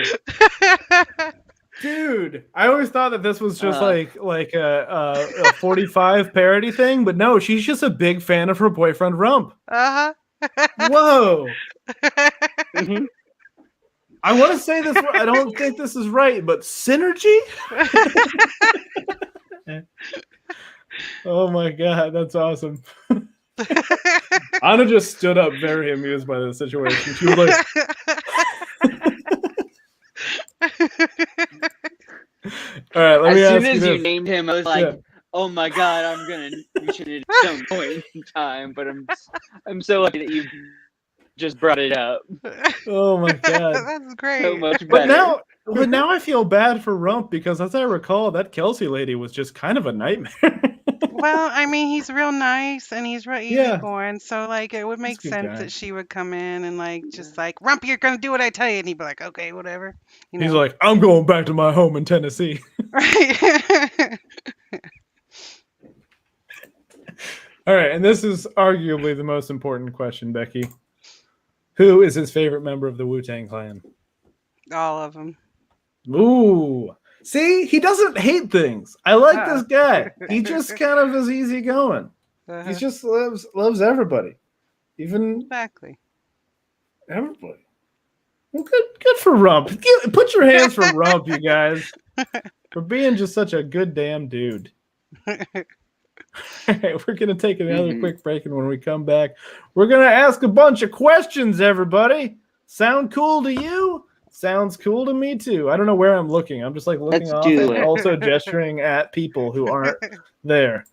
dude! I always thought that this was just like a 45 parody thing, but no, she's just a big fan of her boyfriend Rump. Uh-huh. Whoa! I want to say this. I don't think this is right, but synergy. Oh my god, that's awesome. Anna just stood up, very amused by the situation. She was like, "All right, let me As ask soon you as you this." named him, I was like, Yeah. "Oh my god, I'm gonna mention it at some point in time." But I'm so lucky that you just brought it up. Oh my god! That's great. So much better. But now I feel bad for Rump because, as I recall, that Kelsey lady was just kind of a nightmare. Well, I mean, he's real nice and he's real Yeah. easygoing, so like it would make He's a good sense guy. that she would come in and like just like Rump, you're gonna do what I tell you, and he'd be like, okay, whatever. You He's know? like, "I'm going back to my home in Tennessee." Right. All right, and this is arguably the most important question, Becky. Who is his favorite member of the Wu-Tang Clan? All of them. Ooh. See, he doesn't hate things. I like Uh-uh. this guy. He just kind of is easygoing. Uh-huh. He just loves everybody. Even Exactly. everybody. Well, good for Rump. Put your hands for Rump, you guys. For being just such a good damn dude. All right, we're going to take another quick break, and when we come back, we're going to ask a bunch of questions, everybody. Sound cool to you? Sounds cool to me, too. I don't know where I'm looking. I'm just like looking Let's off do and it. also gesturing at people who aren't there.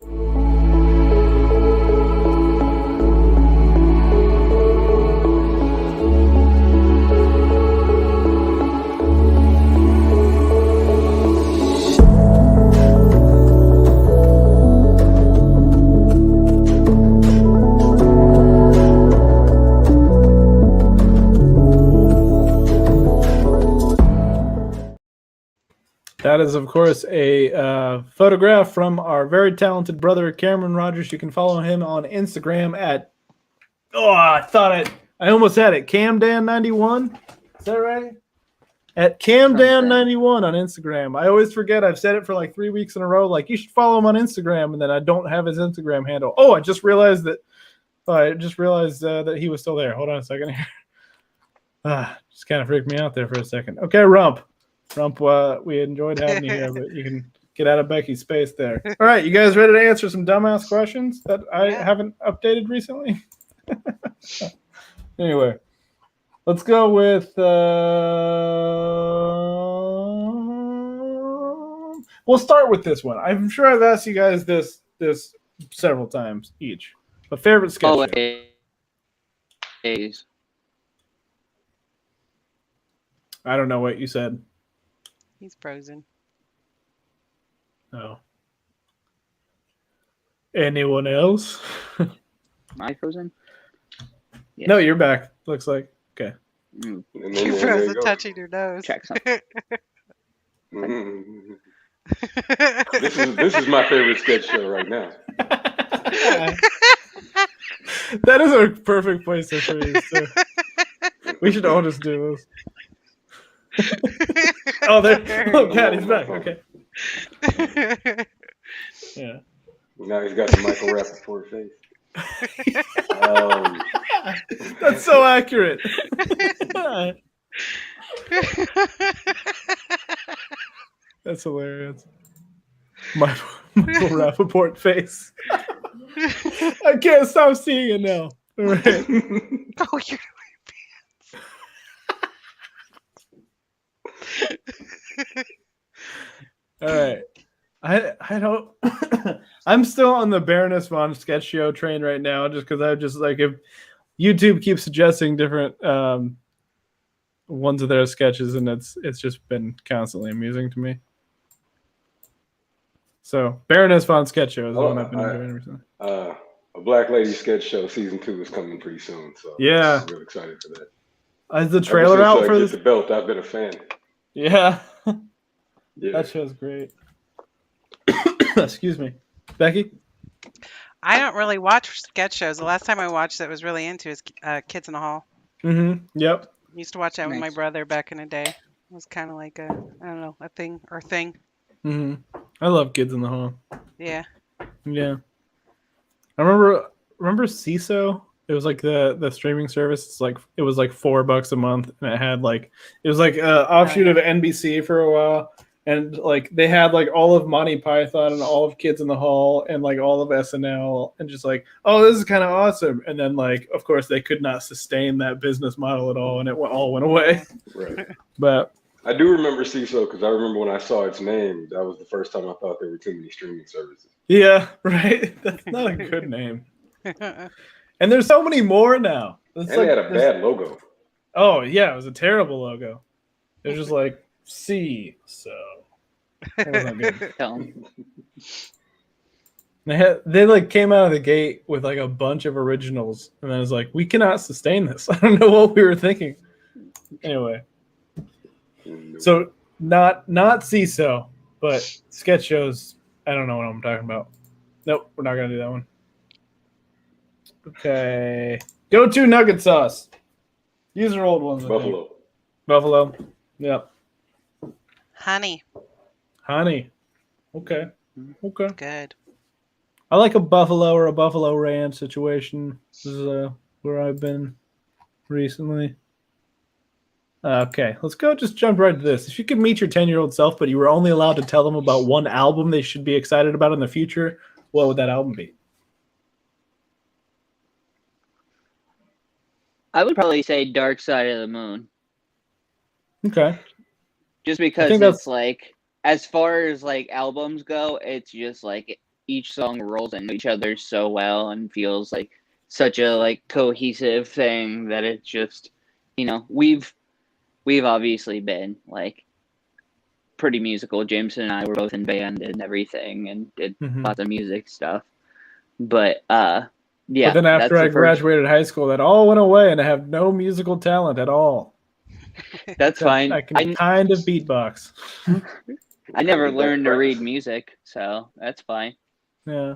That is, of course, a photograph from our very talented brother, Cameron Rogers. You can follow him on Instagram at, I almost had it, CamDan91. Is that right? At CamDan91 on Instagram. I always forget. I've said it for like 3 weeks in a row. Like, you should follow him on Instagram, and then I don't have his Instagram handle. Oh, I just realized that that he was still there. Hold on a second here. Just kind of freaked me out there for a second. Okay, Rump, we enjoyed having you here, but you can get out of Becky's space there. All right, you guys ready to answer some dumbass questions that I haven't updated recently? Anyway, let's go with. We'll start with this one. I'm sure I've asked you guys this several times each. A favorite sketch show? Always. I don't know what you said. He's frozen. Oh. Anyone else? Am I frozen? Yes. No, you're back. Looks like. Okay. Mm, And You there frozen you go. touching your nose. check something. Mhm. This is my favorite sketch show right now. That is a perfect place to freeze. So we should all just do this. Oh, there. Oh, God, he's back. Okay. Yeah. Now he's got the Michael Rappaport face. That's so accurate. That's hilarious. Michael Rappaport face. I can't stop seeing it now. All right. Oh, you're All right. I don't I'm still on the Baroness von sketch show train right now, just because I just like, if YouTube keeps suggesting different ones of their sketches, and it's just been constantly amusing to me. So Baroness von sketch show is the one I've been enjoying recently. A Black Lady sketch show season 2 is coming pretty soon, so yeah, I'm really excited for that. Is the trailer out for this? Get the belt. I've been a fan. Yeah. Yeah. That show's great. Excuse me. Becky? I don't really watch sketch shows. The last time I watched that I was really into is Kids in the Hall. Mm-hmm. Yep. Used to watch that with my Nice. brother back in the day. It was kind of like a thing. Mm-hmm. I love Kids in the Hall. Yeah. Yeah. I remember CISO. It was like the streaming service. It was like $4 a month, and it was like an offshoot of NBC for a while. And like they had like all of Monty Python and all of Kids in the Hall and like all of SNL, and just like, oh, this is kind of awesome. And then like, of course, they could not sustain that business model at all, and it all went away. Right. But I do remember CISO because I remember when I saw its name, that was the first time I thought there were too many streaming services. yeah, right. That's not a good name. And there's so many more now. And they had a bad logo. Oh yeah, it was a terrible logo. It was just like so. It wasn't good. Tell 'em. They like came out of the gate with like a bunch of originals, and then it's like, we cannot sustain this. I don't know what we were thinking. Anyway, so not CISO, but sketch shows. I don't know what I'm talking about. Nope, we're not gonna do that one. Okay, go to nugget sauce. These are old ones. I think. Buffalo. Yep. Honey. Okay. Good. I like a buffalo or a buffalo ranch situation. This is where I've been recently. Okay, let's go. Just jump right to this. If you could meet your 10-year-old self, but you were only allowed to tell them about one album they should be excited about in the future, what would that album be? I would probably say Dark Side of the Moon. Okay. Just because it's like, as far as like albums go, it's just like each song rolls into each other so well and feels like such a like cohesive thing that it's just, you know, we've obviously been like pretty musical. Jameson and I were both in band and everything and did lots of music stuff. But yeah. But then after I graduated high school, that all went away, and I have no musical talent at all. That's fine. I can kind of beatbox. I never learned to read music, so that's fine. Yeah.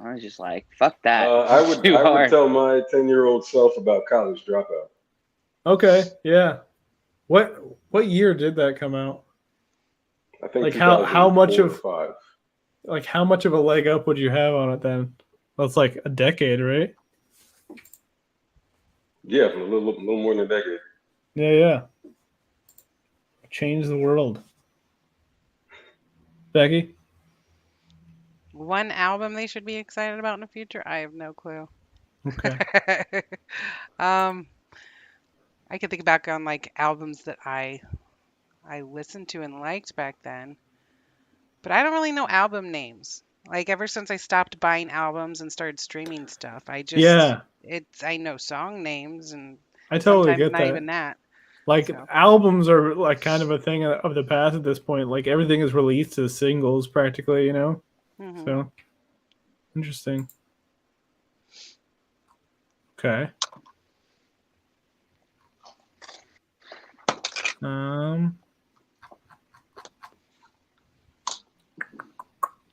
I was just like, fuck that. I would tell my 10-year-old self about College Dropout. Okay, yeah. What year did that come out? I think like how much of 5. Like how much of a leg up would you have on it then? That's like a decade, right? Yeah, a little more than a decade. Yeah. Change the world. Becky? One album they should be excited about in the future? I have no clue. Okay. I could think back on like albums that I listened to and liked back then. But I don't really know album names. Like ever since I stopped buying albums and started streaming stuff, I know song names, and I totally sometimes get not that. Even that. Like So. albums are like kind of a thing of the past at this point. Like everything is released as singles practically, you know? Mhm. So interesting. Okay.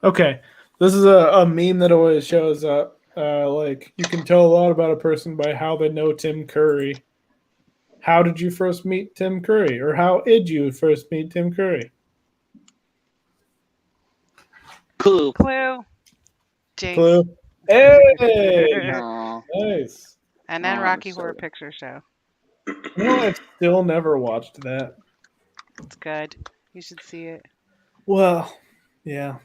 Okay. This is a meme that always shows up. Like you can tell a lot about a person by how they know Tim Curry. How did you first meet Tim Curry? Or how did you first meet Tim Curry? Clue. Jinx. Clue. Hey, Aw. nice. And then Oh, I'm Rocky Horror sorry. Picture Show. You know, I've still never watched that. It's good. You should see it Well, yeah.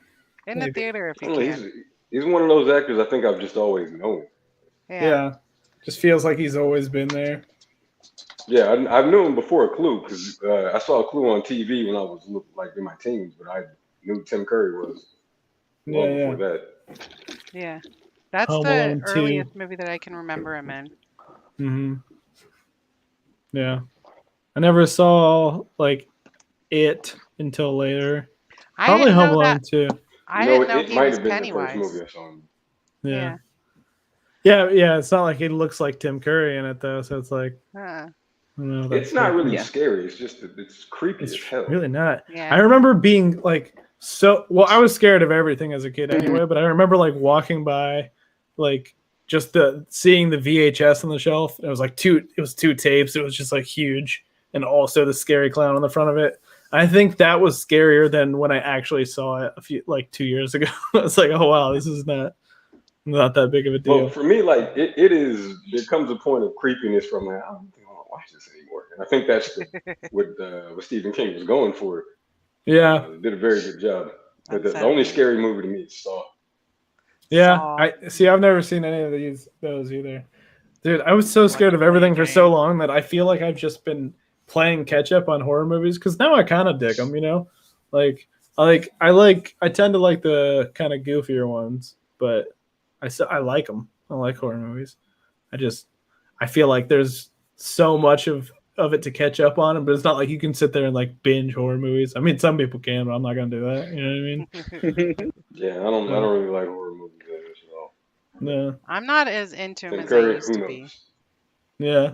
in the Maybe. theater if I you don't know, can. he's one of those actors I think I've just always known. Yeah. Just feels like he's always been there. Yeah, I've known him before Clue because I saw Clue on TV when I was like in my teens, but I knew Tim Curry was well Yeah, before that. Yeah. That's Home the Alone 2. earliest movie that I can remember him in. Mm-hmm. Yeah. I never saw like it until later. I Probably didn't Home know Alone that. 2. I No, didn't know it he might was have been the first Pennywise. movie I saw him. Yeah. Yeah, it's not like he looks like Tim Curry in it though, so it's like Uh, I don't know. It's not really Yeah. scary. It's just that it's creepy It's as hell. really not. yeah. I remember being like so well, I was scared of everything as a kid anyway, but I remember like walking by like just seeing the VHS on the shelf. It was like two tapes. It was just like huge and also the scary clown on the front of it. I think that was scarier than when I actually saw it a few like 2 years ago. It's like, oh wow, this is not that big of a deal. Well, for me, like it is. There comes a point of creepiness from like I don't think I want to watch this anymore, and I think that's what Stephen King was going for. Yeah. Did a very good job. But the That's only it. scary movie to me is Saw. Yeah, Saw. I see. I've never seen any of those either, dude. I was so scared of everything for so long that I feel like I've just been playing catch up on horror movies because now I kind of dig them. You know, like I tend to like the kind of goofier ones, but I like them. I like horror movies. I feel like there's so much of it to catch up on, but it's not like you can sit there and like binge horror movies. I mean, some people can, but I'm not gonna do that. You know what I mean? Yeah, I don't really like horror movies at all. No. I'm not as into him Tim as I Curry, used who to knows? be. Yeah,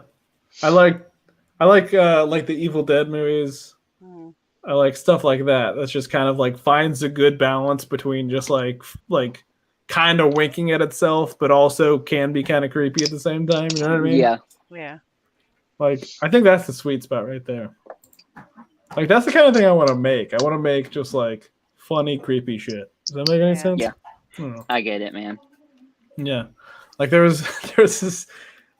I like the Evil Dead movies. Hmm. I like stuff like that. That's just kind of like finds a good balance between just like kind of winking at itself, but also can be kind of creepy at the same time. You know what I mean? Yeah. Yeah. Like I think that's the sweet spot right there. Like that's the kind of thing I want to make. I want to make just like funny, creepy shit. Does that make any Yeah. sense? Yeah. I don't know. I get it, man. Yeah. Like there was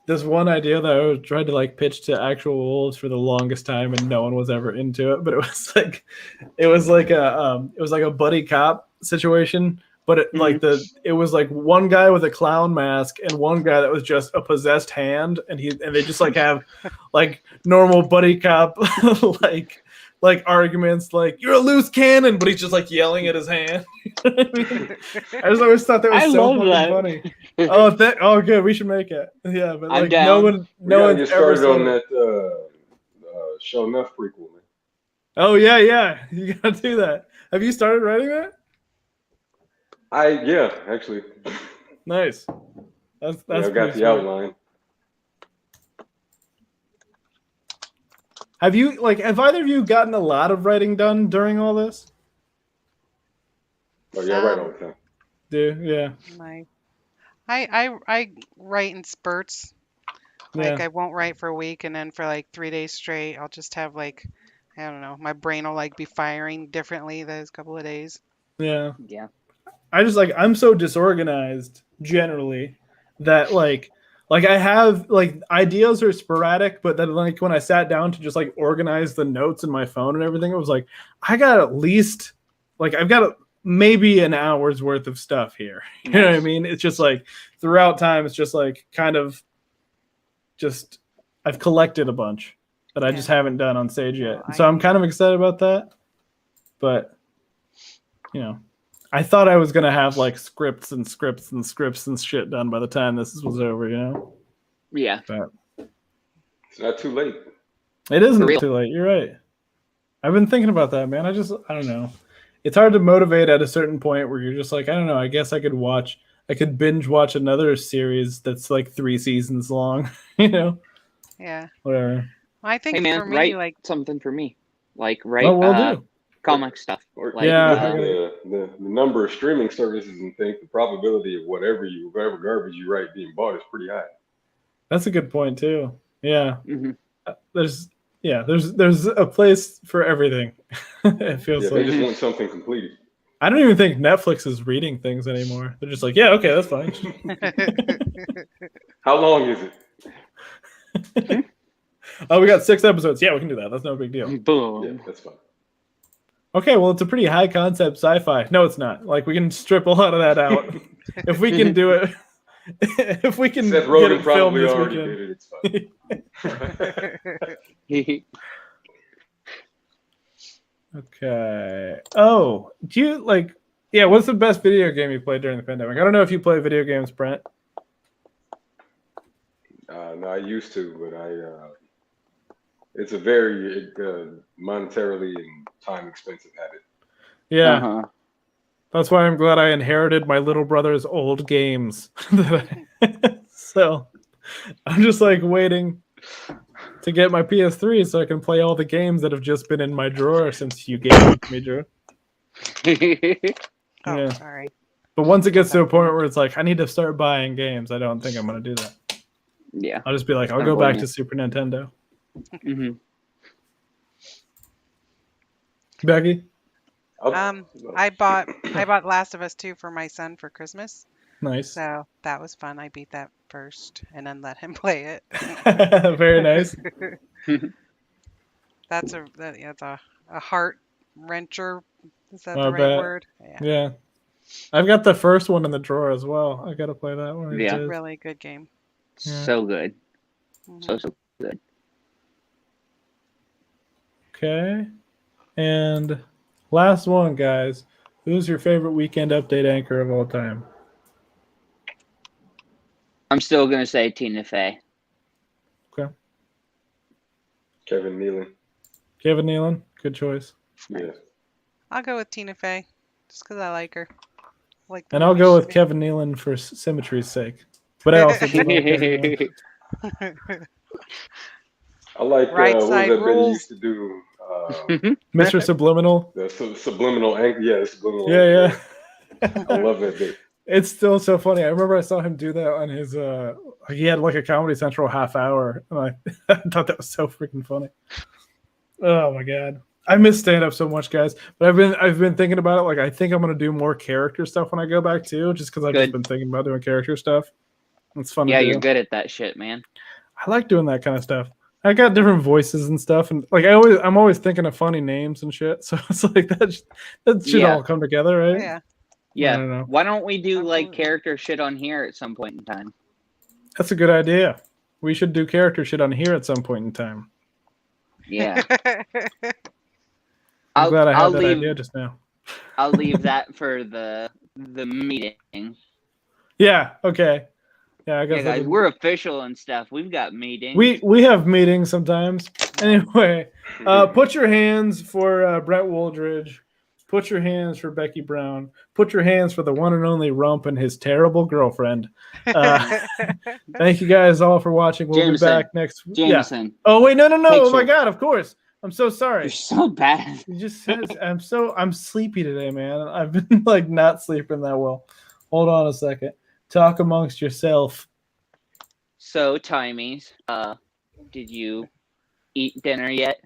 this one idea that I tried to like pitch to actual wolves for the longest time and no one was ever into it, but it was like a buddy cop situation, but it was like one guy with a clown mask and one guy that was just a possessed hand and they just like have like normal buddy cop like arguments like you're a loose cannon, but he's just like yelling at his hand. I just always thought that was I so love fucking that. funny. Good, we should make it. Yeah, but I'm like down. no We one's gotta get ever started on said it. that Show Enough prequel, man. Oh yeah, you gotta do that. Have you started writing that? Yeah, actually. Nice. That's I've got pretty the sweet. outline. Have either of you gotten a lot of writing done during all this? Oh yeah, right all the time. Yeah. I write in spurts. Like Yeah. I won't write for a week and then for like 3 days straight I'll just have like I don't know, my brain will like be firing differently those couple of days. Yeah. Yeah. I just I'm so disorganized generally that like I have like ideas are sporadic, but then like when I sat down to just like organize the notes in my phone and everything, it was like I got at least like I've got maybe an hour's worth of stuff here. You know what I mean? It's just like throughout time, it's just like kind of just I've collected a bunch that I just haven't done on stage yet. Well, So I'm kind of excited about that. But you know, I thought I was gonna have like scripts and shit done by the time this was over, you know? Yeah. But It's not too late. it isn't For real. too late. You're right. I've been thinking about that, man. I don't know. It's hard to motivate at a certain point where you're just like, I don't know. I guess I could binge watch another series that's like 3 seasons long, you know? Yeah. Whatever. Well, I think Hey man, for me write like something for me. Like write Oh, we'll do. comic stuff. Or Like, Yeah, look I at gotta- the number of streaming services and think the probability of whatever garbage you write being bought is pretty high. That's a good point too. Yeah. Mhm. There's a place for everything. It feels Yeah, they like just want something completed. I don't even think Netflix is reading things anymore. They're just like, yeah, okay, that's fine. How long is it? Oh, we got 6 episodes. Yeah, we can do that. That's no big deal. Boom. Yeah, that's fine. Okay, well, it's a pretty high concept sci-fi. No, it's not. Like, we can strip a lot of that out. If we can do it, if we can Seth get Rogen it filmed probably this already weekend. did it. It's fine. Okay. Oh, do you like? Yeah. What's the best video game you played during the pandemic? I don't know if you play video games, Brent. No, I used to, but it's a very monetarily and time expensive habit. Yeah. Uh-huh. That's why I'm glad I inherited my little brother's old games. So I'm just like waiting to get my PS3 so I can play all the games that have just been in my drawer since you gave it to me, Drew. Oh, Yeah. sorry. But once it gets to a point where it's like I need to start buying games, I don't think I'm gonna do that. Yeah. I'll just be like, I'll go back to Super Nintendo. Hmm. Becky? I bought Last of Us 2 for my son for Christmas. Nice. So that was fun. I beat that first and then let him play it. Very nice. That's a heart wrencher. Is that I the right bet. word? Yeah. Yeah. I've got the first one in the drawer as well. I gotta play that one. Yeah. Really good game. Yeah. So good. Mhm. So good. Okay. And last one, guys. Who's your favorite weekend update anchor of all time? I'm still gonna say Tina Fey. Kevin Nealon. Kevin Nealon. Good choice. Yeah. I'll go with Tina Fey just because I like her. Like the And I'll movie go with she- Kevin Nealon for symmetry's sake. But I also do like Kevin Nealon. I like Right what was side that bit he rules. used to do? Mr. Subliminal. The subliminal angle. Yeah, the subliminal. Yeah, angle. yeah. I love that bit. It's still so funny. I remember I saw him do that on his he had like a Comedy Central half hour. And I thought that was so freaking funny. Oh my god. I miss stand up so much, guys. But I've been thinking about it. Like I think I'm gonna do more character stuff when I go back too, just because I've just Good. been thinking about doing character stuff. It's fun Yeah, to do. you're good at that shit, man. I like doing that kind of stuff. I got different voices and stuff, and like I'm always thinking of funny names and shit. So it's like that should Yeah. all come together, right? Yeah. I Yeah. don't know. Why don't we do like Absolutely. character shit on here at some point in time? That's a good idea. We should do character shit on here at some point in time. Yeah. I'm glad I had I'll that leave idea just now. I'll leave that for the meeting. Yeah. Okay. Yeah. I Yeah, guess guys, we're official and stuff. We've got meetings. we have meetings sometimes. Anyway, put your hands for Brett Woldridge. Put your hands for Becky Brown. Put your hands for the one and only Rump and his terrible girlfriend. Thank you guys all for watching. We'll Jameson. be back next week. Yeah. Jameson, Oh wait, no. Oh my Picture. god, of course. I'm so sorry. you're so bad. You just said I'm sleepy today, man. I've been like not sleeping that well. Hold on a second. Talk amongst yourself. So, Timies, did you eat dinner yet?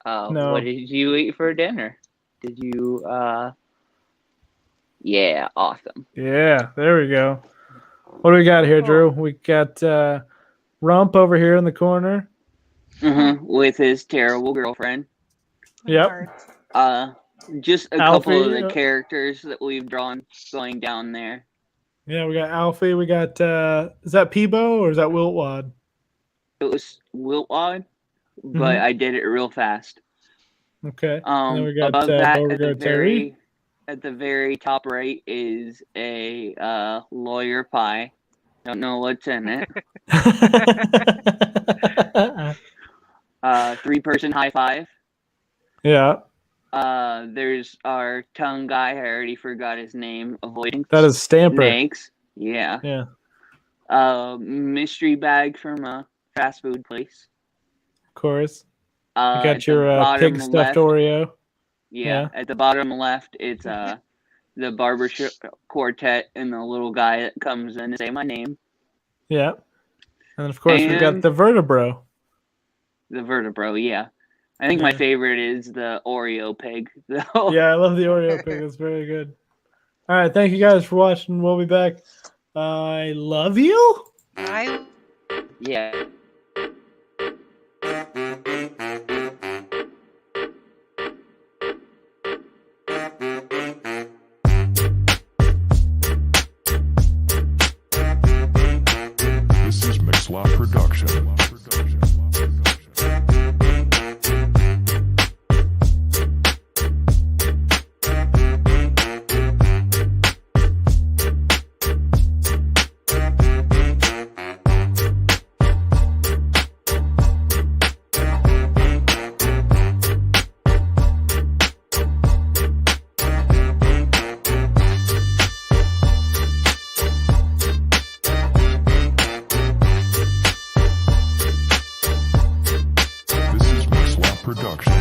No. What did you eat for dinner? Did you, yeah, awesome. Yeah, there we go. What do we got here, Drew? We got Rump over here in the corner. With his terrible girlfriend. Yep. Just a couple of Alfie, the characters that we've drawn going down there. Yeah, we got Alfie. We got is that Peebo or is that Wiltwad? It was Wiltwad, but I did it real fast. Okay. And then we got Above that, Beauregard Terry. at the very top right is a lawyer pie. Don't know what's in it. 3-person high five. Yeah, There's our tongue guy. I already forgot his name. Avoiding that is Stamper. snakes. Yeah. Yeah, Mystery bag from a fast food place. of course. You At got the your bottom pig stuffed left- Oreo. Yeah, at the bottom left, it's the barbershop quartet and the little guy that comes in to say my name. Yeah. And of course we got And- the Vertebro. The vertebro, yeah. I think my Yeah. favorite is the Oreo pig, though. Yeah, I love the Oreo pig. It's very good. All right, thank you guys for watching. We'll be back. I love you. Yeah. This is Mixlot Production. This is Mixlot Production.